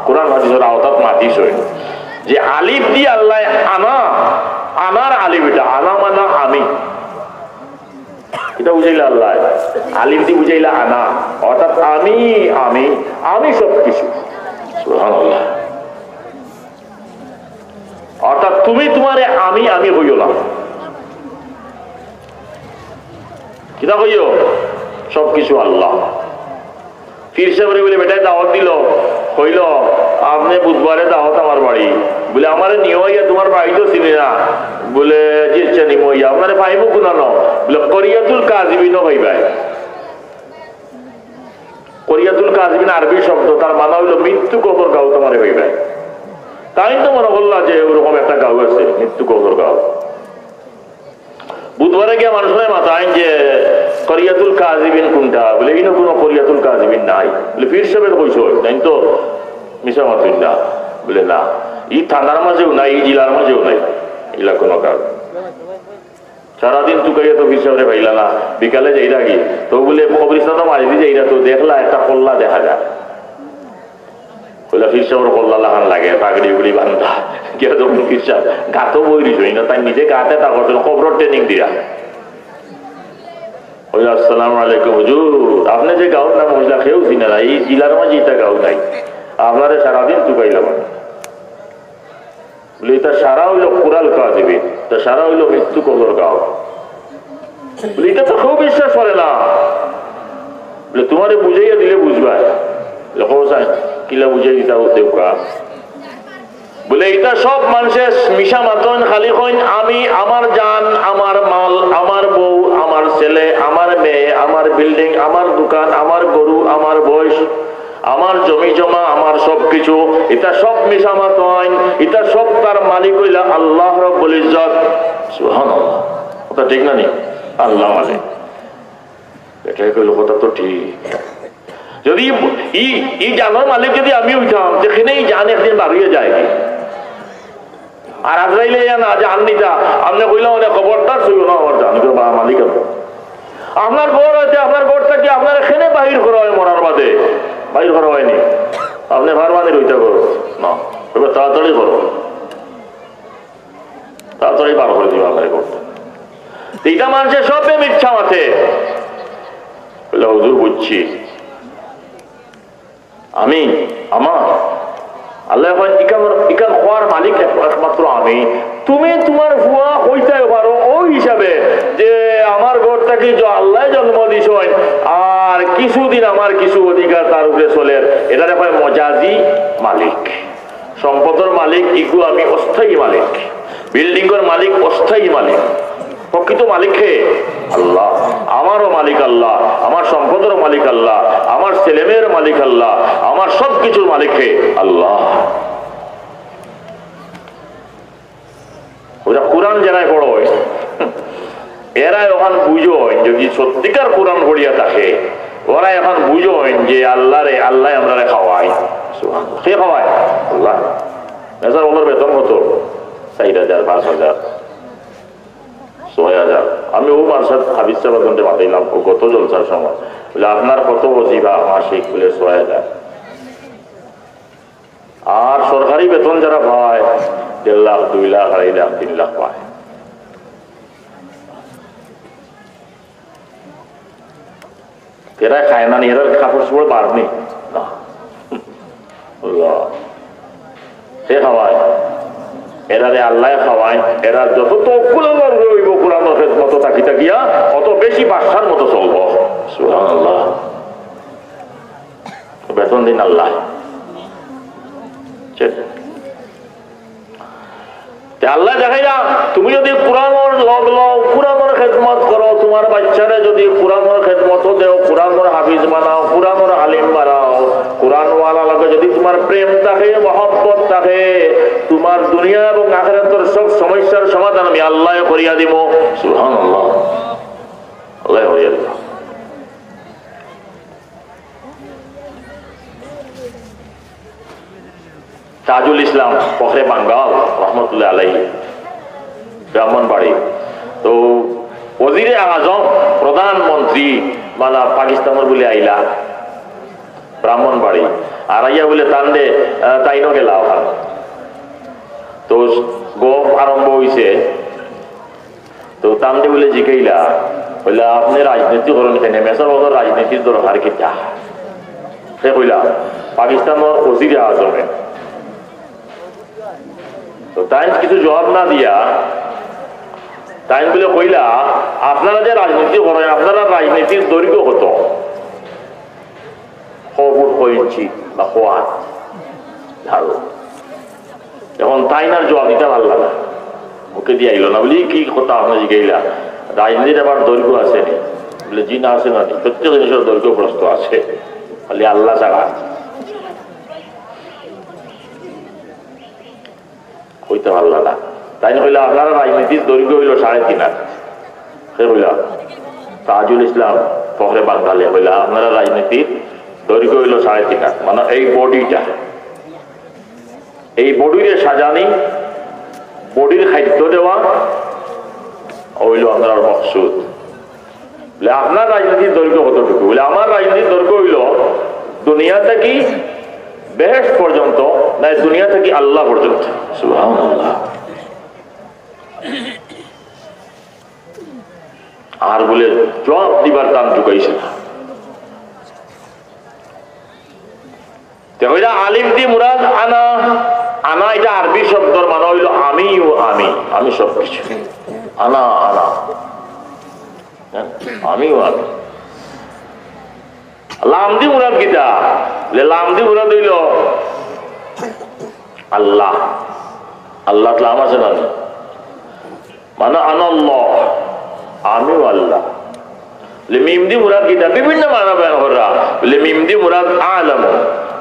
কোরআন হাদিসের আওতাত মাতিস যে আলিফ দিয়ে আল্লাহ আনা, আনার আলিফ, এটা আনা মানা আমি, এটা বুঝাইলা আল্লাহ, আলিফ দিয়ে বুঝাইলা আনা, অর্থাৎ আমি আমি আমি সবকিছু। সুবহানাল্লাহ। অর্থাৎ তুমি তোমারে আমি আমি হইও না, কিতা হইও সবকিছু আল্লাহ। পীর সাহেব বলে বেটায় দাওয়াত দিল, হইল আপনি বুধবারে দাওয়াত আমার বাড়ি, বলে আমার নিয়ে তোমার বাড়ি তো চিনি না, বলে যে নিমইয়া আপনার পাইব কোনানো, বলে করিয়াতুল কাজিবিন হইবাই। করিয়াতুল কাজিবিন আরবি শব্দ, তার মানে হইল মৃত্যু কবর গাও তোমার হইবাই। তাই তো মনে করলা যে ওরকম একটা গাও আছে মৃত্যু কবর গাও। বুধবারে গিয়ে মানুষের মাথায় যে করিয়াতুল কাজিবিন কোনটা, বলে এই কোনো করিয়াতুল কাজিবিন নাই, বলে পীর সাহেব কইস তাই তো মিশা মাতুই না, বলে না এই থানার মাঝেও নাই, এই জেলার মাঝেও নাই, এগুলা কোনো কাজ। সারাদিন তুকাইয়া তো পীর সাহেব ভাইলা না, বিকালে যাইরা কি তো বলে কবরিস্তান মাঝে দিয়ে যাইরা তো দেখলা একটা কল্লা দেখা যায়, বলে পীর সাহেবের কল্লা লাগান লাগে, পাগড়ি উগড়ি বান্ধা গিয়ে তখন পীর সাহেব গাতো বই দিস না, তাই নিজে গাতে তা করছেন খবর ট্রেনিং দিয়া। আসসালামু আলাইকুম হুজুর, আপনি যে গাও না মহিলা খেয়েও চিনে না, এই জেলার মাঝে এটা গাও নাই, আপনারা সারাদিন তুকাইলাম বলে এটা সারা হইল কোরাল কাজিবিন, তা সারা হইল মৃত্যু কবর গাও, বলে এটা তো কেউ বিশ্বাস করে না। বলে তোমারে বুঝাইয়া দিলে বুঝবা কিলা বুঝাই দিতা দেউকা বলে এটা সব মানুষের মিশা মাতন খালি কইন আমি আমার জান আমার মাল আমার বউ আমার ছেলে আমার মেয়ে আমার বিল্ডিং আমার দোকান আমার গরু আমার বয়স আমার জমি জমা আমার সবকিছু এটা সব মিশা মাতন এটা সব তার মালিক হইলা আল্লাহ রাব্বুল ইজ্জত সুবহানাল্লাহ কথা ঠিক না নি আল্লাহ মালিক এটাই কইল কথা তো ঠিক যদি এই জানোর মালিক যদি আমি হইতাম যেখানেই জান একদিন বাড়িয়ে যায় আর আজরাইলে না যে আননিটা আপনি কইলাম খবরটা ছিল না আমার জানি মালিক আপনার ঘর আছে আপনার ঘরটা কি আপনার এখানে বাহির করা হয় মরার বাদে বাহির করা হয়নি আপনি ভারবানি রইতে করো না এবার তাড়াতাড়ি করো তাড়াতাড়ি বার করে দিবে আপনার করতে এইটা মানুষের সবে মিথ্যা মাঠে হুজুর বুঝছি আমি আমার আল্লাহ ইকান হওয়ার মালিক একমাত্র আমি তুমি তোমার ভুয়া হইতে পারো ওই হিসাবে যে আমার ঘরটাকে আল্লাহ জন্ম দিস আর কিছুদিন আমার কিছু অধিকার তার উপরে চলে এটা হয় মজাজি মালিক সম্পদের মালিক ইগু আমি অস্থায়ী মালিক বিল্ডিং এর মালিক অস্থায়ী মালিক প্রকৃত মালিক হে আল্লাহ আমারও মালিক আল্লাহ আমার সম্পদের মালিক আল্লাহ আমার ছেলেমেয়ের মালিক আল্লাহ আমার সবকিছুর মালিক হে আল্লাহ ওরা কোরআন জানায় পড়ো এরা এখন বুঝোন যদি সত্যিকার কোরআন পড়িয়া থাকে ওরা এখন বুঝোন যে আল্লাহ রে আল্লাহ আমরা খাওয়াই কে খাওয়ায় আল্লাহ মেজার ওনার বেতন কত 4,000 5,000 6,000 আমি ও মার্শাদ হাবিজ সাহেব ঘন্টে মাতাইলাম ও কত জলসার সময় বলে আপনার কত ওজিবা মাসিক বলে 6,000 আর সরকারি বেতন যারা পায় 1.5 লাখ 2 লাখ 2.5 লাখ 3 লাখ পায় এরা খায় না এরা কাপড় চোপড় বাড়নি সে খাওয়ায় এরা রে আল্লাহ খাওয়ায় এরা যত তকুলার রইব কোরআনের খেদমত থাকি থাকিয়া অত বেশি বাদশার মতো চলবো সুবহানাল্লাহ বেতন দিন আল্লাহ আল্লাহ দেখাইয়া তুমি যদি কোরআনের লগ লও কোরআনের খেদমত করো তোমার বাচ্চারা যদি কোরআনের খেদমত দেও কোরআনের হাফিজ বানাও কোরআনের আলিম বানাও কোরআনওয়ালা লাগে যদি তোমার প্রেম থাকে মহব্বত থাকে তোমার দুনিয়া এবং আখিরাতের সব সমস্যার সমাধান আমি আল্লাহ করিয়া দিব সুবহানাল্লাহ আল্লাহ করিয়া দিব তাজুল ইসলাম ফখরে বাঙ্গাল রহমতুল্লাহ আলাইহি ব্রাহ্মণবাড়ি তো ওজিরে আজম প্রধানমন্ত্রী মানে পাকিস্তানের বলে আইলা ব্রাহ্মণবাড়ি আর আইয়া বলে তান্দে তাইনো গেলা ওখানে তো গপ আরম্ভ হয়েছে তো তান্দে বলে জিগাইলা বলে আপনি রাজনীতি করেন কেন মেসার বছর রাজনীতির দরকার কিটা সে কইলা পাকিস্তানের ওজিরে আজমে তো তাই কিছু জবাব না দিয়া তাই বলে কইলা আপনারা যে রাজনীতি করেন আপনারা রাজনীতির দৈর্ঘ্য কত 6 ইঞ্চি বা 6 হাত ধারো এখন তাই না জবাব দিতে ভালো লাগে ওকে দিয়ে আইল না বলি কি কথা আপনার জিগাইলা রাজনীতির আবার দৈর্ঘ্য আছে বলে জি না আছে না প্রত্যেক জিনিসের দৈর্ঘ্য প্রস্ত আছে খালি আল্লাহ ছাড়া হইতে ভালো না তাই হইলে আপনারা রাজনীতির দৈর্ঘ্য হইল 3.5 হাত সে হইলা তাজুল ইসলাম ফখরে বাঙ্গালে হইলা আপনারা রাজনীতির দৈর্ঘ্য হইল 3.5 হাত মানে এই বডিটা এই বডির সাজানি বডির খাদ্য দেওয়া হইল আপনার মকসুদ বলে আপনার রাজনীতির দৈর্ঘ্য কতটুকু বলে আমার রাজনীতির দৈর্ঘ্য হইল দুনিয়া থেকে বেহেশত পর্যন্ত না দুনিয়া থেকে আল্লাহ পর্যন্ত সুবহানাল্লাহ আর বলে জবাব দিবার দাম ঢুকাইছে না আলিম দি মুরাদ আনা আনা এটা আরবি শব্দর মানে হইল আমি ও আমি সবকিছু আনা আনা আমি ও আমি লামদি মুরাদ গীতা লামদি মুরাদ হইল আল্লাহ। আল্লাহ নাম আছে না, মানে আনাল্লাহ, আমিও আল্লাহ। মিমদি মুরাদ গীতা বিভিন্ন মানা বয়ান করা। মিমদি মুরাদ আলম,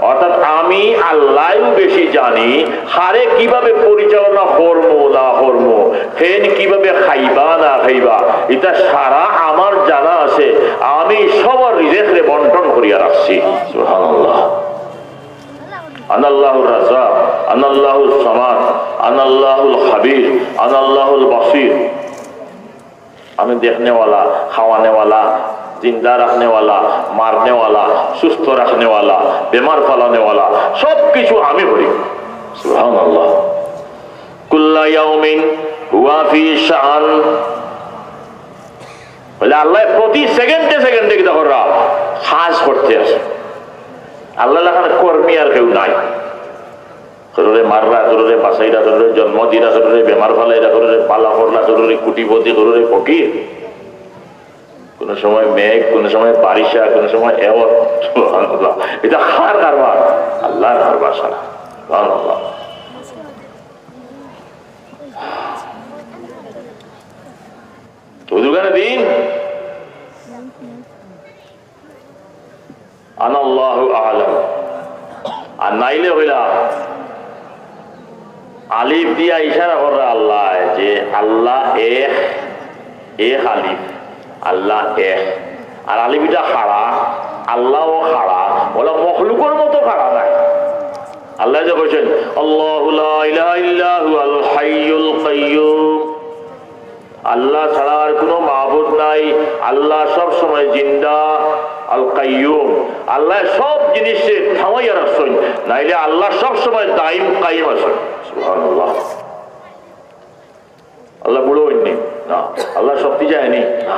অর্থাৎ আমি আল্লাহ বেশি জানি হারে কিভাবে পরিচালনা করবো না করবো, ফেন কিভাবে খাইবা না খাইবা, এটা সারা আমার জানা আছে। আমি সবার রিজেক্টে বন্টন করিয়া রাখছি। সুবহানাল্লাহ। আনাল্লাহুর রাজ্জাক, আনাল্লাহুস সামাদ, আনাল্লাহুল খাবীর, আনাল্লাহুল বাসীর। আমি देखने वाला, खावाने वाला, जिंदा रखने वाला, मारने वाला, सुस्त रखने वाला, बीमार फलाने वाला, सब किछु आमी करी। सुबहानाल्लाह। कुल्ला यौमिन हुआ फी शान। বলে আল্লাহ প্রতি সেকেন্ডে সেকেন্ডে কি দেখো কাজ করতে আছে। আল্লাহ লাগার কর্মী আর কেউ নাই। জরুরে মাররা, জরুরে বাসাইরা, জরুরে জন্ম দিরা, জরুরে বেমার ফালাইরা, জরুরে পালা করলা, জরুরে কুটিপতি, জরুরে ফকির। কোন সময় মেঘ, কোন সময় বারিশা, কোন সময় এওয়ার। এটা কার কারবার? আল্লাহর কারবার সারা। সুবহানাল্লাহ। ওখানে দিন আনাল্লাহু আ'লাম। আর নাইলে হইলা আলিফ দিয়া ইশারা করে আল্লাহ যে আল্লাহ এক, এক আলিফ, আল্লাহ এক। আর আলিফটা খাড়া, আল্লাহও খাড়া, ওলা মখলুকের মতো খাড়া নাই। আল্লাহ যে বলছেন আল্লাহু লা ইলাহা ইল্লা হুয়াল হাইয়ুল কাইয়্যুম, আল্লাহ ছাড়া আর কোনো মাবুদ নাই, আল্লাহ সব সময় জিন্দা, আল কাইয়্যুম, আল্লাহ সব জিনিসে থামাইয়া রাখছেন, নাইলে আল্লাহ সব সময় দাইম কাইম আছেন। সুবহানাল্লাহ। আল্লাহ বুড়ো হইনি না, আল্লাহ শক্তি যায়নি না।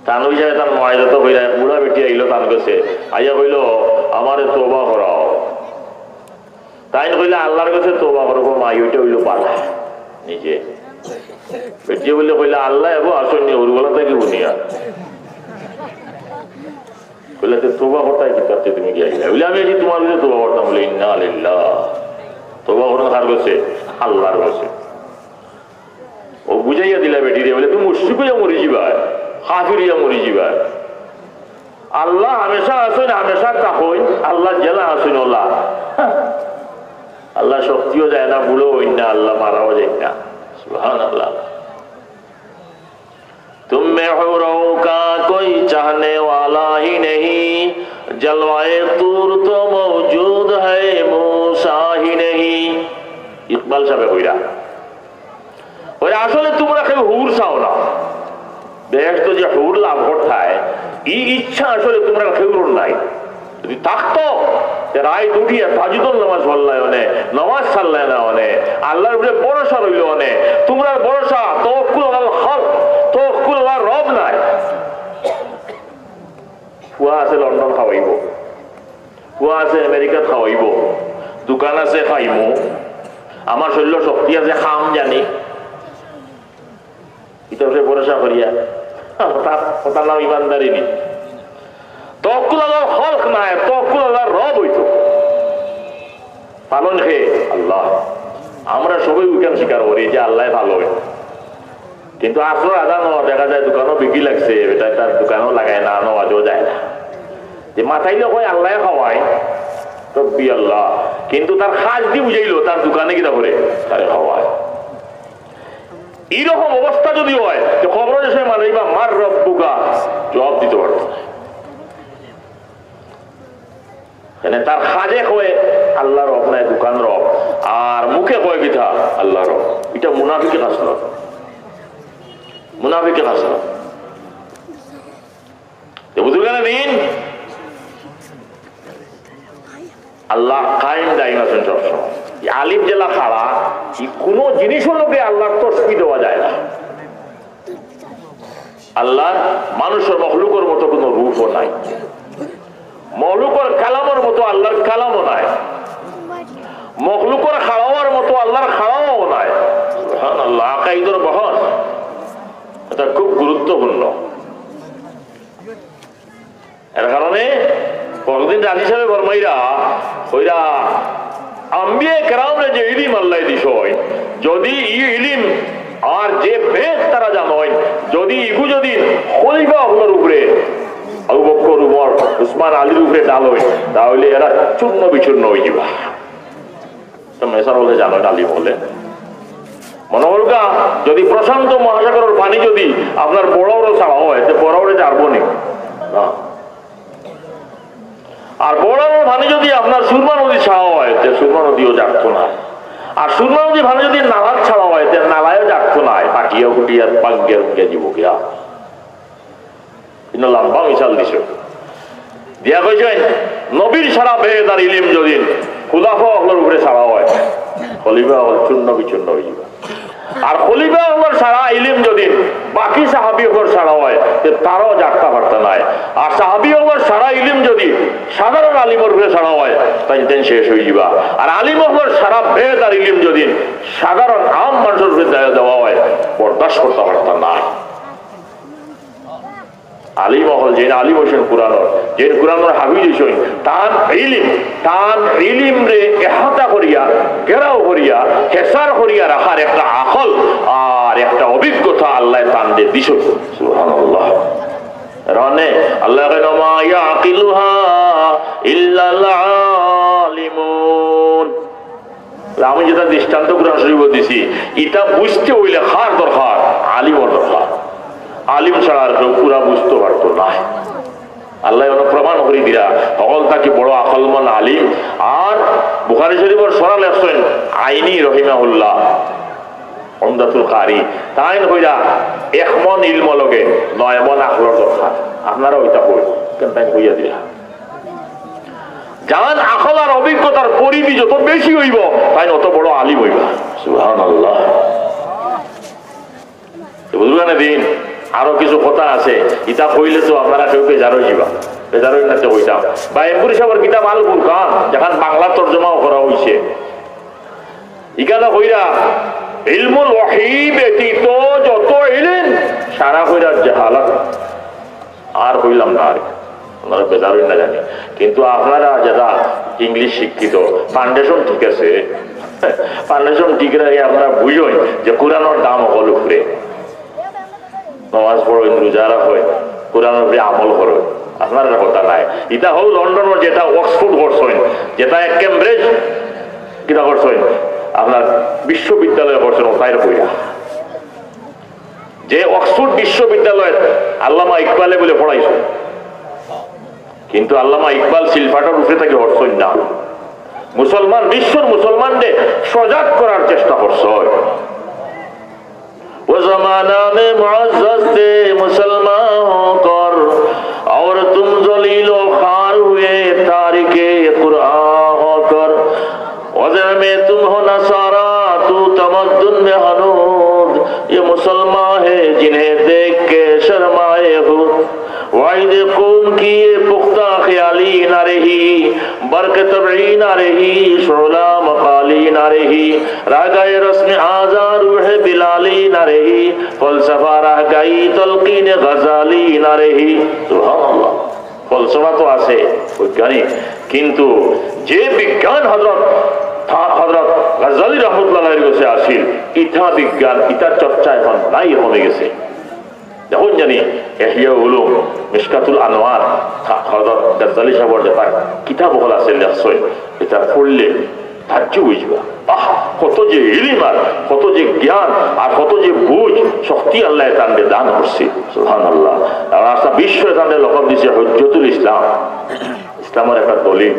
তান ওই যায় তার ময়দা তো হইয়া বুড়া বেটি আইলো তান কাছে, আইয়া কইল আমারে তওবা করাও। তাই কইলে আল্লাহর কাছে তওবা করবো, মা ওইটা হইলো পালা নিজে বেটি বললে কইলে আল্লাহ এবো আসনি ওরগুলা থেকে বুনিয়া কইলে তওবা করতাই কি করতে তুমি গিয়ে বলে আমি এসে তোমার কাছে তওবা করতাম। বলে ইন্না লিল্লাহ। তওবা করার কার কাছে? আল্লাহর কাছে। ও বুঝাইয়া দিলা বেটি রে, বলে তুমি মুশরিক হইয়া মরি যাবা, কাফির হইয়া মরি যাবা। আল্লাহ হামেশা আসেন, হামেশা থাকুন, আল্লাহ জেলা আসেন। ওলা আল্লাহ শক্তিও যায় না, বুড়ো হইন না, আল্লাহ মারাও যায় না। সুবহানাল্লাহ। तुम में हुरों का कोई चाहने वाला ही नहीं, जलवाए तूर तो मौजूद है मूसा ही नहीं। इकबाल साहब কইরা ওই আসলে তোমরা কেউ হুর চাও না, বেহেশত যে হুর লাভ করতায় এই ইচ্ছা আসলে তোমরা কেউ নাই। যদি থাকতো রায় উঠিয়া তাজুদুল নামাজ পড়লাই অনে, নামাজ ছাড়লাই না অনে, আল্লাহর উপরে ভরসা রইল অনে, তোমরা ভরসা তাওয়াক্কুল আলাল খালক, তাওয়াক্কুল আলার রব নাই। ফুয়া আছে লন্ডন খাওয়াইব, ফুয়া আছে আমেরিকা খাওয়াইব, দোকান আছে খাইমু, আমার শরীর শক্তি আছে খাম জানি, এটা ভরসা করিয়া তার নাম ইমানদারি নি। তাওয়াক্কুল আলাল খালক নাই, তাওয়াক্কুল আলার রব হইতো। পালন খেয়ে আল্লাহ, আমরা সবাই উইকান স্বীকার করি যে আল্লাহ ভালো হয়, কিন্তু আসর আদা দেখা যায় দোকানও বিক্রি লাগছে, এটা তার দোকানও লাগায় না, নওয়াজও যায় না। যে মাথাইলে কয় আল্লাহ খাওয়ায় রব্বি আল্লাহ, কিন্তু তার খাস দিয়ে বুঝাইলো তার দোকানে কিনা করে তারে খাওয়ায়। এইরকম অবস্থা যদি হয় যে খবর এসে মারাইবা মার রব্বুকা, জবাব দিতে পারত না। তার খাজে কয়ে আল্লাহ রব নাই, দোকান রব, আর মুখে কয়ে কিথা আল্লাহ রব। এটা মুনাফিকের আসল, মুনাফিকের আসল। বুঝলেন দিন আল্লাহ কায়েম দায়ীম আছেন সবসময়। আলিফ জেলা খাড়া, কোন জিনিসও লোকে আল্লাহর তসবি দেওয়া যায় না। আল্লাহ মানুষের মখলুকের মতো কোন রূপও নাই, মখলুকের কালামের মতো আল্লাহর কালামও নাই, মখলুকের খাওয়ার মতো আল্লাহর খাওয়াও নাই। আল্লাহ আকাইদের বহন এটা খুব গুরুত্বপূর্ণ। মমিন রাজি সাহেব ফরমাইরা ওইরা আম্বিয়ে কেরামরে যে ইলিম আল্লাহ দিছয় যদি ই ইলিম আর যে বেদ তারা জানয় যদি ইগু যদি খলিফা হলোর উপরে আবু বকর উমর উসমান আলীর উপরে ডাল হয় তাহলে এরা চূর্ণ বিচূর্ণ হয়ে যাবা তো মেসার বলে জানো আলিম বলে মনে করগা যদি প্রশান্ত মহাসাগরের পানি যদি আপনার বড় ছাড়া হয় তো বড় যাবো নি না আর বড় পানি যদি আপনার সুরমা নদী ছাড়া হয় তো সুরমা নদীও জাগতো না আর সুরমা নদী পানি যদি নালার ছাড়া হয় তো নালায়ও জাগতো না পাটিয়া ফুটিয়া পাঙ্গিয়া ফুটিয়া জীব গিয়া কিন্তু লম্বা মিশাল দিছ দিয়া কইছেন নবীর সারা বেদ আর ইলিম যদি খুলাফা হলের উপরে ছাড়া হয় খলিফা হল চূর্ণ বিচূর্ণ হয়ে যাবে আর খলিফা হলের সারা ইলিম যদি বাকি সাহাবি হলের ছাড়া হয় তারাও জাগতা পারতা নাই আর সাহাবি হলের সারা ইলিম যদি সাধারণ আলিমের উপরে ছাড়া হয় তাই তেন শেষ হয়ে যাবা আর আলিম হলের সারা বেদ আর ইলিম যদি সাধারণ আম মানুষের উপরে দেওয়া হয় বরদাস্ত করতে পারতা নাই আলিম হল যে আলিম হইছেন কুরআনের যে কুরআনের হাফিজ হইছেন তান ইলিম রে ইহাতা করিয়া ঘেরাও করিয়া হেসার করিয়া রাখার একটা আকল আর একটা অভিজ্ঞতা আল্লাহ তান দে দিছ সুবহানাল্লাহ রানে আল্লাহ কেন মা ইয়াকিলুহা ইল্লাল আলিমুন আমি যেটা দৃষ্টান্ত কুরআন শরীফ দিছি এটা বুঝতে হইলে খার দরকার আলিমর দরকার আলিম ছাড়া আর কেউ পুরা বুঝতে পারতো না আল্লাহ প্রমাণ করে দিরা সকল তাকে বড় আকলমান আলিম আর বুখারী শরীফের সরা লেখছেন আইনি রহিমাহুল্লাহ উমদাতুল কারি তাইন কইরা 1 মন ইলম লগে 9 মন আকলর দরকার আপনারা ওইটা কই কেন তাই কইয়া দিরা জান আকল আর অভিজ্ঞতার পরিধি যত বেশি হইব তাই অত বড় আলিম হইবা সুবহানাল্লাহ বুঝলেন দিন আরো কিছু কথা আছে ইটা কইলে তো আপনারা কেউ বেজারই যাবা বেজারই না তো কইতাম বা এমপুরি সাহেবের কিতাব আল ফুরকান যখন বাংলা তর্জমাও করা হইছে ইকানা কইরা ইলমুল ওয়াহি ব্যতীত যত ইলম সারা কইরা জাহালাত আর কইলাম না আর আপনারা বেজারই না জানি কিন্তু আপনারা যারা ইংলিশ শিক্ষিত ফাউন্ডেশন ঠিক আছে ফাউন্ডেশন ঠিক রাখে আপনারা বুঝুন যে কোরআনের দাম হল উপরে নামাজ পড়েন রোজা রাখেন কোরআনের উপরে আমল করেন আপনার কথা নাই এটা হল লন্ডনের যেটা অক্সফোর্ড করছেন যেটা কেমব্রিজ কিনা করছেন আপনার বিশ্ববিদ্যালয়ে করছেন তাইর বইয়া যে অক্সফোর্ড বিশ্ববিদ্যালয়ে আল্লামা ইকবালে বলে পড়াইছে কিন্তু আল্লামা ইকবাল সিলফাটার উপরে থেকে হরছেন না মুসলমান বিশ্বর মুসলমানদের সজাগ করার চেষ্টা করছে वो जमाना में मुअज़्ज़ज़ थे मुसलमान कर और तुम ज़लीलो खार हुए तारिके कुरान होकर वज़न में तुम हो नसारा तू तमद्दुन में हनूद ये मुसलमान है जिन्हें देख के शर्माए हो वाहिद कौम की ये पुख्ता ख्याली न रही बरकत तबई न रही शोला मकाली न रही रागाए रस्म आजा रूह बिलाली न रही फलसफा रह गई तलकीन गजाली न रही सुभानअल्लाह फलसफा तो आसे वैज्ञानिक किंतु जे विज्ञान हजरत गजाली रहमतुल्लाह अलैहि কাছে আসিল ইটা বিজ্ঞান ইটা চর্চা এখন নাই কমে গেছে যখন জানি ইহয়া উলুম মিশকাতুল আনোয়ার হযরত গজালি সাহেবের যেটা কিতাব হল আছে লেখছয় এটা পড়লে তাজ্জুব হইবা কত যে ইলম আর কত যে জ্ঞান আর কত যে বুঝ শক্তি আল্লাহ তাআলা দান করছে সুবহানাল্লাহ আর সারা বিশ্বে তাদের লকব দিয়েছে হুজ্জতুল ইসলাম ইসলামের একটা দলিল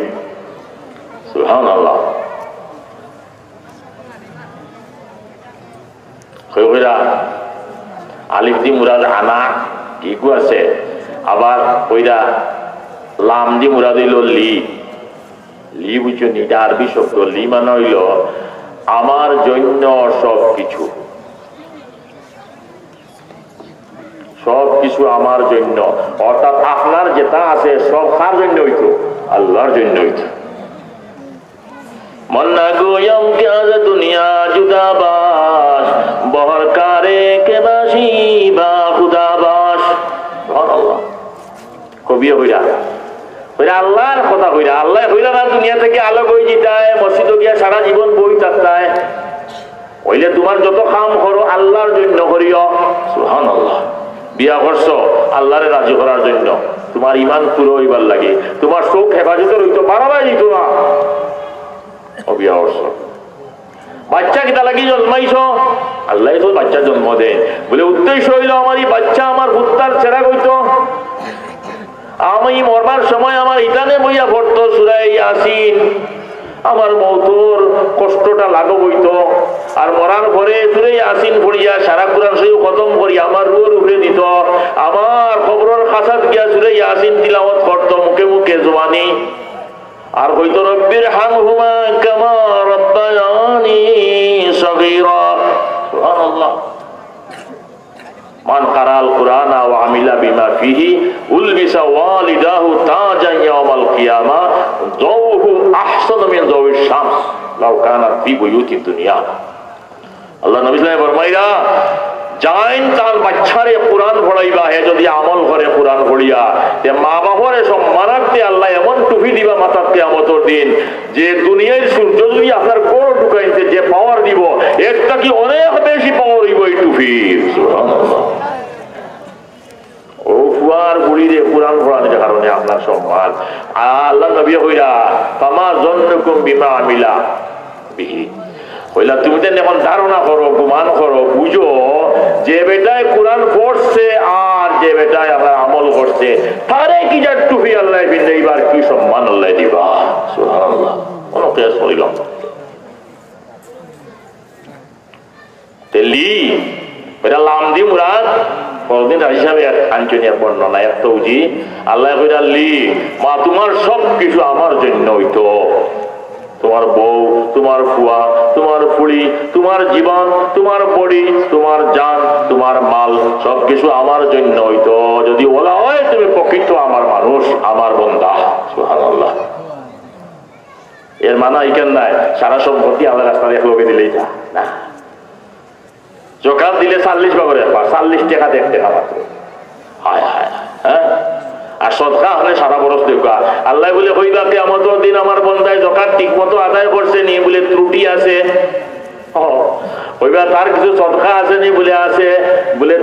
সুবহানাল্লাহ কইরা আলিফ দি মুরাদ আনা ইগু আছে আবার কইরা লাম দি মুরাদ হইল লি লি বুঝছো নি এটা আরবি শব্দ লি মানে হইল আমার জন্য সবকিছু সবকিছু আমার জন্য অর্থাৎ আপনার যেটা আছে সব কার জন্য হইতো আল্লাহর জন্য হইতো मन्ना गोयम क्या दुनिया जुदाबाश बहर कारे के बाशी बा खुदाबाश कवि হইরা আল্লাহর কথা কইরা আল্লাহ কইরা না দুনিয়া থেকে আলো হয়ে যেতায় মসজিদে গিয়া সারা জীবন বই থাকতায় হইলে তোমার যত কাম করো আল্লাহর জন্য করিও সুবহানাল্লাহ বিয়া করছো আল্লাহরে রাজি করার জন্য তোমার ইমান পুরো হইবার লাগে তোমার চোখ হেফাজতের হইতো বাড়াবাই দিত না ও বিয়া করছো বাচ্চা কিতা লাগি জন্মাইছ আল্লাহ তো বাচ্চা জন্ম দেয় বলে উদ্দেশ্য হইল আমার এই বাচ্চা আমার হুত্তার ছেড়া হইতো আমি মরবার সময় আমার ইটানে বইয়া পড়তো সূরা ইয়াসিন আমার মৌতর কষ্টটা লাগো বইতো আর মরার পরে সূরা ইয়াসিন পড়িয়া সারা কুরআন শরীফ খতম করি আমার রুর উঠে দিত আমার কবরের খাসাত গিয়া সূরা ইয়াসিন তিলাওয়াত করতো মুখে মুখে জবানি আর কইতো রব্বির হামহুমা কামা রাব্বায়ানি সগীরা সুবহানাল্লাহ মান কারাল কুরআন ওয়া আমিলা বিমা ফিহি উলবিসা ওয়ালিদাহু তাজান ইয়াউমাল কিয়ামা যাওহু আহসানু মিন যাওয়িশ শামস লাউ কানা ফি বুয়ুতিদ দুনিয়া আল্লাহ নবী সাল্লাল্লাহু আলাইহি ওয়াসাল্লাম ফরমাইরা জাইন তার বাচ্চারে কুরআন পড়াইবা হে যদি আমল করে কুরআন পড়িয়া তে মা বাবারে সম্মানার্থে আল্লাহ এমন টুপি দিবা মাথার কিয়ামতের দিন যে দুনিয়ার সূর্য যদি আপনার কোর ঢুকাইতে যে পাওয়ার দিব একটা কি অনেক বেশি পাওয়ার হইব এই টুপির সুবহানাল্লাহ ও ফুয়ার বুড়িরে কুরআন পড়ানোর কারণে আপনার সম্মান আল্লাহ নবী কইরা ফামা জন্নুকুম বিমা আমিলা বিহি কইলা তুমি তো এখন ধারণা করো গুমান করো বুঝো যে বেটায় কোরআন পড়ছে আর যে বেটায় আমার আমল করছে তারে কি যার টুপি আল্লাহ বিনাইবার কি সম্মান আল্লাহ দিবা সুবহানাল্লাহ কোন কিয়াস করিলাম তেলি এটা লামদি মুরাদ কোনদিন হিসাবে আঞ্চনিক বর্ণনা এত উজি আল্লাহ কইরা লি মা তোমার সব কিছু আমার জন্য হইতো তোমার বউ তোমার ফুয়া তোমার ফুড়ি তোমার জীবন তোমার বডি তোমার জান তোমার মাল সবকিছু আমার জন্য হইতো যদি বলা হয় তুমি প্রকৃত আমার মানুষ আমার বান্দা সুবহানাল্লাহ এর মানে এইখান নাই সারা সম্পত্তি আল্লাহ রাস্তায় একলগে দিলেই যা না জকাত দিলে 40 ভাগের ব্যাপার 40 টাকা দেখতে না মাত্র হায় হায় হ্যাঁ আর সদকা হলে সারা বরস দেখা আল্লাহ বলে হইবা কিয়ামতের দিন আমার বান্দায় যাকাত ঠিকমতো আদায় করছে নি বলে ত্রুটি আছে হইবা তার কিছু সদকা আছে নি বলে আছে বলে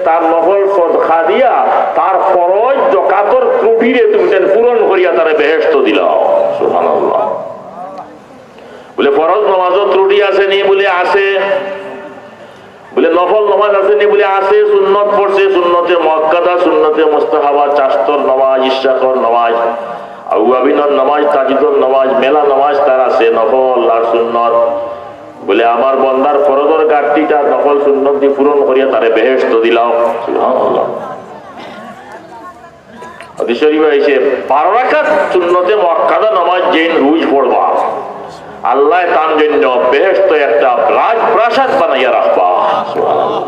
তার নফল সদকা দিয়া তার ফরজ যাকাতের ত্রুটিরে তুমি পূরণ করিয়া তারে বেহেশত দিলাও সুবহানাল্লাহ বলে ফরজ নামাজের ত্রুটি আছে নি বলে আছে বলে নফল নামাজ আছে নি বলে আছে সুন্নত পড়ছে সুন্নতে মুআক্কাদা সুন্নতে মুস্তাহাবা চাস্তর নামাজ ইশরাকর নামাজ আউয়াবিনর নামাজ তাজিদর নামাজ মেলা নামাজ তার আছে নফল আর সুন্নত বলে আমার বান্দার ফরজের ঘাটতিটা নফল সুন্নত দিয়ে পূরণ করিয়া তারে বেহেশত দিলাও সুবহানাল্লাহ হাদিস শরীফে আছে 12 রাকাত সুন্নতে মুআক্কাদা নামাজ যেন রোজ পড়বা আল্লাহ তার জন্য বেহেশত একটা রাজপ্রাসাদ বানাইয়া রাখবা সুবহানাল্লাহ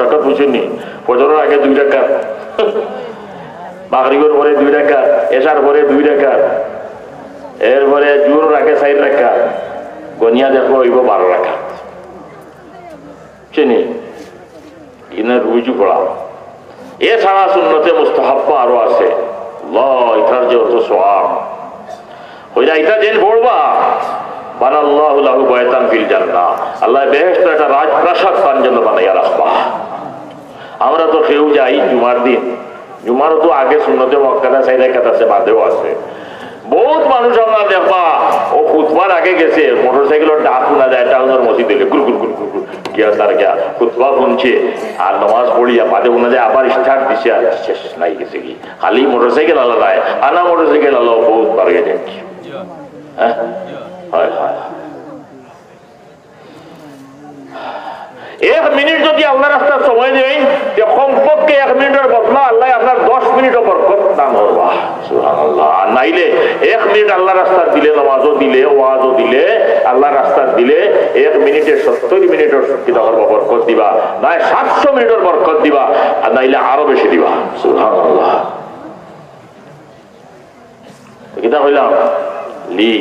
কথা বুঝেননি ফজরের আগে 2 রাকাত মাগরিবের পরে 2 রাকাত এশার পরে 2 রাকাত এরপরে জোহরের আগে 4 রাকাত গনিয়া দেখো হইব 12 রাকাত চিনি ইনা রুজু পড়া এছাড়া সুন্নতে মুস্তাহাব্বা আরো আছে আল্লাহ এটার যে অত সওয়াব হইরা এটা যেন পড়বা বানাল্লাহু লাহু বাইতান ফিল জান্নাহ আল্লাহ বেহেশতে একটা রাজপ্রাসাদ তার জন্য বানাইয়া রাখবা আমরা তো কেউ যাই জুমার দিন জুমারও তো আগে সুন্নতে মুআক্কাদা 4 রাকাত আছে বাদেও আছে বহুত মানুষ আমরা দেখবা ও খুতবার আগে গেছে মোটরসাইকেলের ডাক শোনা যায় টাউনের মসজিদে গুর গুর গুর গুর গিয়া তার গিয়া খুতবা শুনছে আর নামাজ পড়িয়া বাদে শোনা যায় আবার স্টার্ট দিছে আর শেষ নাই গেছে কি খালি মোটরসাইকেল আলাদা আনা মোটরসাইকেল আলো বহুত বার গেছে হ্যাঁ হয় হয় 1 মিনিট যদি আল্লাহ রাস্তায় সময় দেন যে কমপক্ষে 1 মিনিটের বদলা আল্লাহ আপনার 10 মিনিটও বরকত দান করবা সুবহানাল্লাহ নাইলে 1 মিনিট আল্লাহ রাস্তা দিলে নামাজও দিলে ওয়াজও দিলে আল্লাহ রাস্তা দিলে 1 মিনিটে 70 মিনিটের শক্তি দাও বরকত দিবা নাই 700 মিনিটের বরকত দিবা আর নাইলে আরো বেশি দিবা সুবহানাল্লাহ এটা হইলাম লি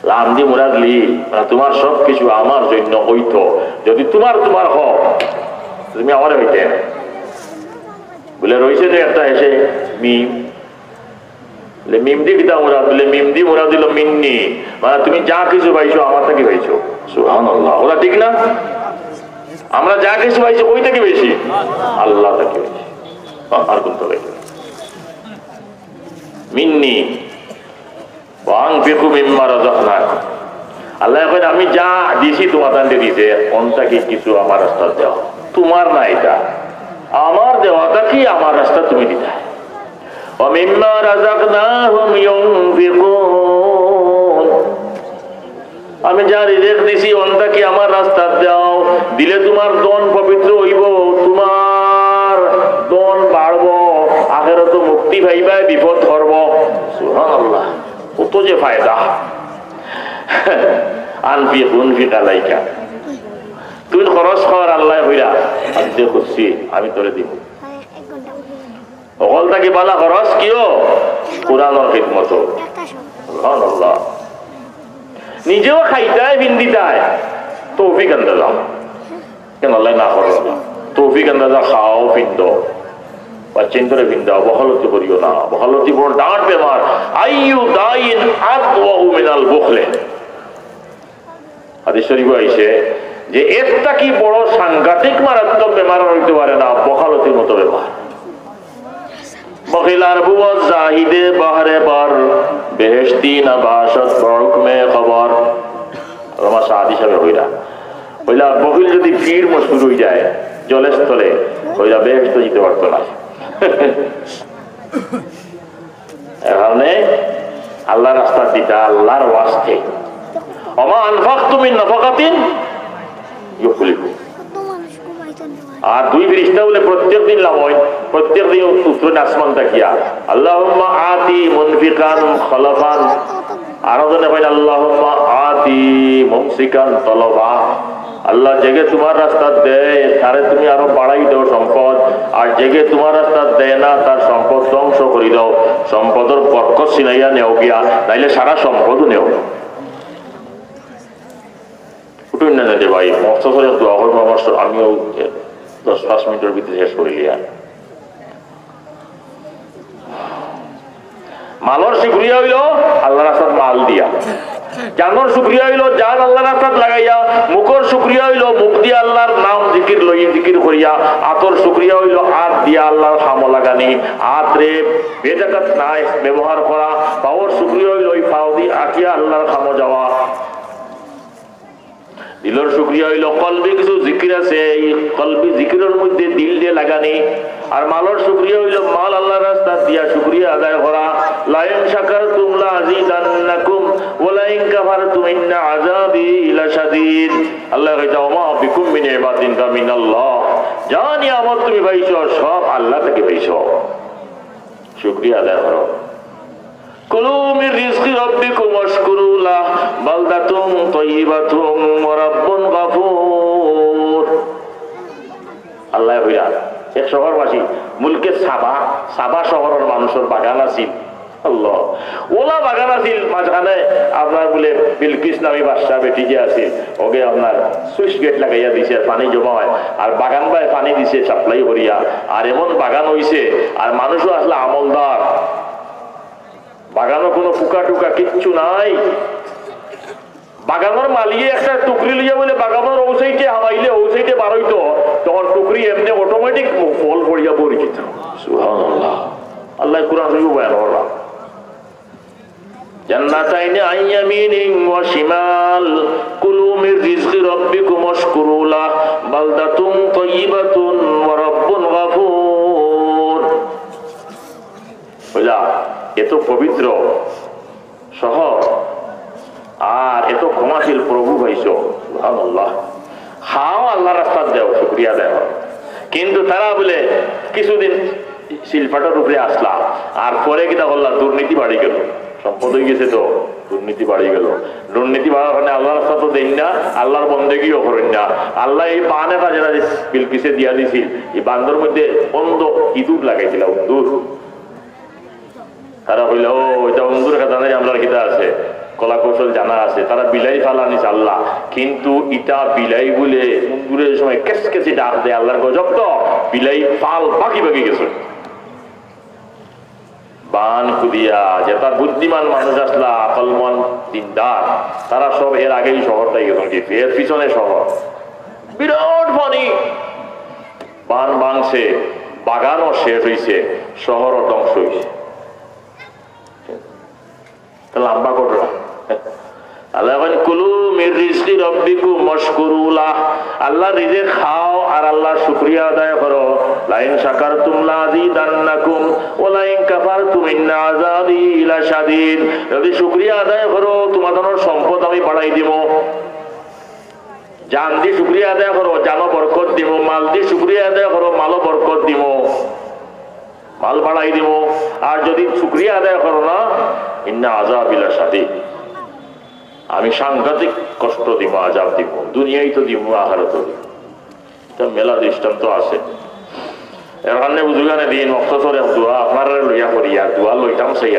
লামদি মুরাদ লি তোমার সবকিছু আমার জন্য হইতো যদি তোমার হোক তুমি আমার হইতে বলে রয়েছে যে একটা এসে মিম মিমদি কিতা মুরাদ দিলে মিমদি মুরাদ দিল মিন্নি, মানে তুমি যা কিছু পাইছো আমার থেকে পাইছো। সুবহানাল্লাহ, ওরা ঠিক না? আমরা যা কিছু পাইছি ওই থেকে বেশি আল্লাহ থেকে বেশি, আর কোন থেকে মিন্নি ওয়ানফিকু মিম্মা রাযাকনাকুম। আল্লাহ কয় আমি যা দিছি তোমাদের দিতে কোনটা কি কিছু আমার রাস্তা দাও, তোমার না, এটা আমার দেওয়াটা কি আমার রাস্তা তুমি দিতে। ওয়া মিম্মা রাযাকনাহুম ইউনফিকুন, আমি যা রিজিক দিছি ওনটা কি আমার রাস্তা দাও, দিলে তোমার দন পবিত্র হইব, তোমার দন বাড়বো, আখিরাত মুক্তি পাইবা, বিপদ করব। সুবহানাল্লাহ, কত যে ফায়দা। আনফিক উনফিক আলাইকা, তুই খরচ কর, আল্লাহ হইরা আমি খুশি, আমি তোরে দিব। অকলটা কি বালা খরচ কিও কোরআনের খিদমত। সুবহানাল্লাহ, নিজেও খাইতায় বিন্দিতায় তৌফিক আন্দাজা, কেন আল্লাহ না করো তৌফিক আন্দাজা, খাও পিন্দ বাচ্চেন করে পিন্দাও, বহালতি করিও না, বহালতি বড় ডাঁট বেমার। আইয়ু দাইন আদওয়াউ মিনাল বুখলে, হাদিস শরীফে আইছে যে একটা কি বড় সাংঘাতিক মারাত্মক বেমার হইতে পারে না বহালতির মতো বেমার। বখিলার বুয়া জাহিদে বাহারে বার, বেহেশতি না বাসত বরকমে খবর। আমার সাদি সাহেব হইলা হইলা বকিল যদি ভিড় মশুর হয়ে যায় জলের স্থলে, হইলা বেহেশত যেতে পারতো না। এখানে আল্লাহ রাস্তা দিতা আল্লাহর ওয়াস্তে। ওমা আনফাকতুম মিন নাফাকাতিন ইউখলিফু, আর দুই ফেরেশতা বলে প্রত্যেক দিন লাভ হয়, প্রত্যেক দিন উত্তরে আসমান তাকিয়া আল্লাহুম্মা আতি মুনফিকান খলাফান, আর ওজনে কইল আল্লাহুম্মা আতি মুমসিকান তলবা। আল্লাহ জেগে তোমার রাস্তা দেয় তারে তুমি আরো বাড়াই দাও সম্পদ, আর জেগে তোমার রাস্তা দেয় না তার সম্পদ ধ্বংস করে দাও। সম্পদের বরকত ছিনাইয়া নেও গিয়া, নাইলে সারা সম্পদও নেও। উঠুন না দে ভাই, মস্তাসরে দোয়া করবো আমার, আমিও 10-5 মিনিটের ভিতরে শেষ করে লিয়া। মালর শুকরিয়া হইল আল্লাহ রাস্তাত মাল দিয়া, জানর শুকরিয়া হইল জান আল্লাহ রাস্তাত লাগাইয়া, মুখর শুকরিয়া হইল মুখ দিয়া আল্লাহর নাম জিকির লই জিকির করিয়া, আতর শুকরিয়া হইল হাত দিয়া আল্লাহর খাম লাগানি, হাত রে বেজাকাত নাই ব্যবহার করা, পাওয়ার শুকরিয়া হইল ওই পাও দিয়ে আকিয়া আল্লাহর খামো যাওয়া। দিলের শুকরিয়া হইল কলবি কিছু জিকির আছে, এই কলবি জিকিরের মধ্যে দিল দিয়ে লাগানি। আর মালর শুকরিয়া হইল মাল আল্লাহর রাস্তা দিয়া শুকরিয়া আদায় করা। লাইন শাকারতুম লাযিদান্নাকুম ওয়া লাইন কাফারতুম ইন্না আযাবি লাশাদীদ। আল্লাহ কইতা ওমা বিকুম মিন ইবাদিন মিনাল্লাহ, যা নিয়ামত তুমি পাইছো সব আল্লাহ থেকে পাইছো, শুকরিয়া আদায় করো। কুলু মির রিজকি রাব্বিকুম ওয়াশকুরু লাহ বালদাতুন তাইয়্যিবাতুন ওয়া রাব্বুন গাফুর। আল্লাহ হইয়া এক শহরবাসী মুলকে সাবা শহরের মানুষের বাগান আছিল, আল্লাহ ওলা বাগান আছিল, মাঝখানে আপনার বলে বিলকিস নামী বাদশা বেটি যে আছে ওকে আপনার সুইচ গেট লাগাইয়া দিছে, পানি জমা হয়, আর বাগান বাই পানি দিছে সাপ্লাই করিয়া, আর এমন বাগান হইছে, আর মানুষও আসলে আমলদার, বাগানো কোনো পোকা টুকা কিচ্ছু নাই। বাগানোর মালিয়ে একটা টুকরি লিয়ে বলে বাগানোর ঔষধে হামাইলে ঔষধে বারইতো, তখন টুকরি এমনি অটোমেটিক ফল পড়িয়া পরিচিত। সুবহানাল্লাহ, আল্লাহ কুরআন শরীফ বয়ান করলাম, জান্নাতাইনি আন ইয়ামিনিন ওয়া শিমাল কুলু মির রিজকি রাব্বিকুম ওয়াশকুরু লাহ বালদাতুন তাইয়্যিবাতুন ওয়া রাব্বুন গাফুর। বুঝলা, এত পবিত্র শহর আর এত ক্ষমাশীল প্রভু পাইছো, সুবহানাল্লাহ। খাও আল্লাহ রাস্তা দেও, শুকরিয়া দেও। কিন্তু তারা বলে কিছুদিন শিলপাটার উপরে আসলা, আর পরে কিনা বললা দুর্নীতি বাড়ি গেল, সম্পদ হয়ে গেছে তো দুর্নীতি বাড়ি গেল। দুর্নীতি বাড়ার কারণে আল্লাহ রাস্তা তো দেন না, আল্লাহর বন্দেগীও করেন না। আল্লাহ এই পানেটা যেটা বিলকিসে দিয়া দিছিল, এই বান্দর মধ্যে অন্ধ ইঁদুর লাগাইছিল, অন্ধুর। তারা হইল ও ওইটা অন্ধুর কথা নাই, আমরা কিতা আছে কলা কৌশল জানা আছে, তারা বিলাই ফালানিস আল্লাহ, কিন্তু ইটা বিলাই বলে অন্ধুরের সময় কেস কেসে ডাক দেয়, আল্লাহর গজব তো বিলাই পাল বাকি বাকি গেছে। বান কুদিয়া যেটা বুদ্ধিমান মানুষ আসলা আকলমান দিনদার তারা সব এর আগেই শহরটাই গেছেন কি এর পিছনে শহর বিরাট পানি বান ভাঙছে বাগানও শেষ হয়েছে শহরও ধ্বংস হয়েছে লম্বা ঘটনা আল্লাহ কুলু মির রিজকি রাব্বিকুম ওয়াশকুরুলাহ আল্লাহ রিজিক খাও আর আল্লাহর শুকরিয়া আদায় করো লাইন শাকারতুম লাযিদান্নাকুম ওয়া লাইন কাফারতুম ইন্না আযাবি লাশাদীদ যদি শুকরিয়া আদায় করো তোমাদের সম্পদ আমি বাড়াই দিব জান দিয়ে শুকরিয়া আদায় করো জানও বরকত দিব মাল দিয়ে শুকরিয়া আদায় করো মালও বরকত দিব মাল বাড়াই দিব আর যদি শুকরিয়া আদায় করো না ইন্না আযাবি লাশাদীদ আমি সাংঘাতিক কষ্ট দিব আজাব দিব দুনিয়ায় তো দিব আখিরাতেও দিব এটা মেলা দৃষ্টান্ত আছে এর কারণে বুঝুগানে দিন অক্তরে দোয়া আপনারা লইয়া করি আর দোয়া লইতাম সেই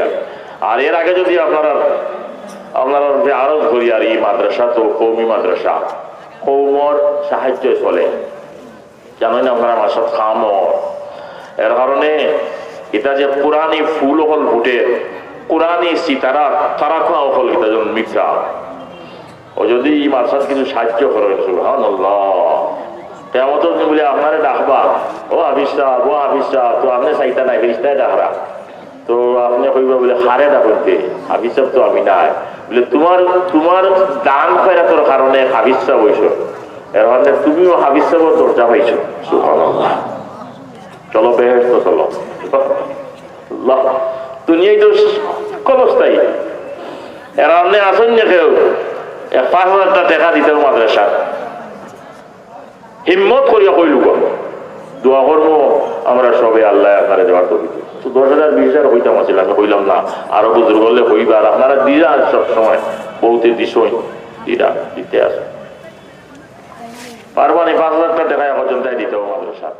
আর এর আগে যদি আপনারা আরজ করি আর এই মাদ্রাসা তো কৌমি মাদ্রাসা কৌমর সাহায্য চলে জানেন আপনারা আমার সব খাম এর কারণে এটা যে পুরানি ফুল হল ফুটে কোরআনি সিতারা তারা খোয়া হল এটা যেন মিত্রা ও যদি এই মাদ্রাসার কিছু সাহায্য করেন সুবহানাল্লাহ তেমন তো বলে আপনারা ডাকবা ও হাফিজ সাহেব তো আপনি চাইতা নাই ফেরিস্তায় ডাকরা তো আপনি কইবা বলে হারে ডাকতে হাফিজ সাহেব তো আমি নাই বলে তোমার দান খয়রাতের কারণে হাফিজ সাহেব হইছ এর মানে তুমিও হাফিজ সাহেবের দরজা পাইছো সুবহানাল্লাহ চলো বেহেশত চলো আল্লাহ দুনিয়ায় তো কলস্থায়ী এর আপনি আসেন না কেউ 5,000 টাকা দিতে মাদ্রাসা হিম্মত করিয়া কইলুক দোয়া করবো আমরা সবে আল্লাহ আপনারা দেওয়ার তো 10,000 20,000 হইতাম আছিল আমি হইলাম না আরো বুজুর্গ হলে হইবার আপনারা দিরা সব সময় বহুতে দিছই দিতে আসে পারবানি 5,000 টাকা পর্যন্ত দিতে মাদ্রাসা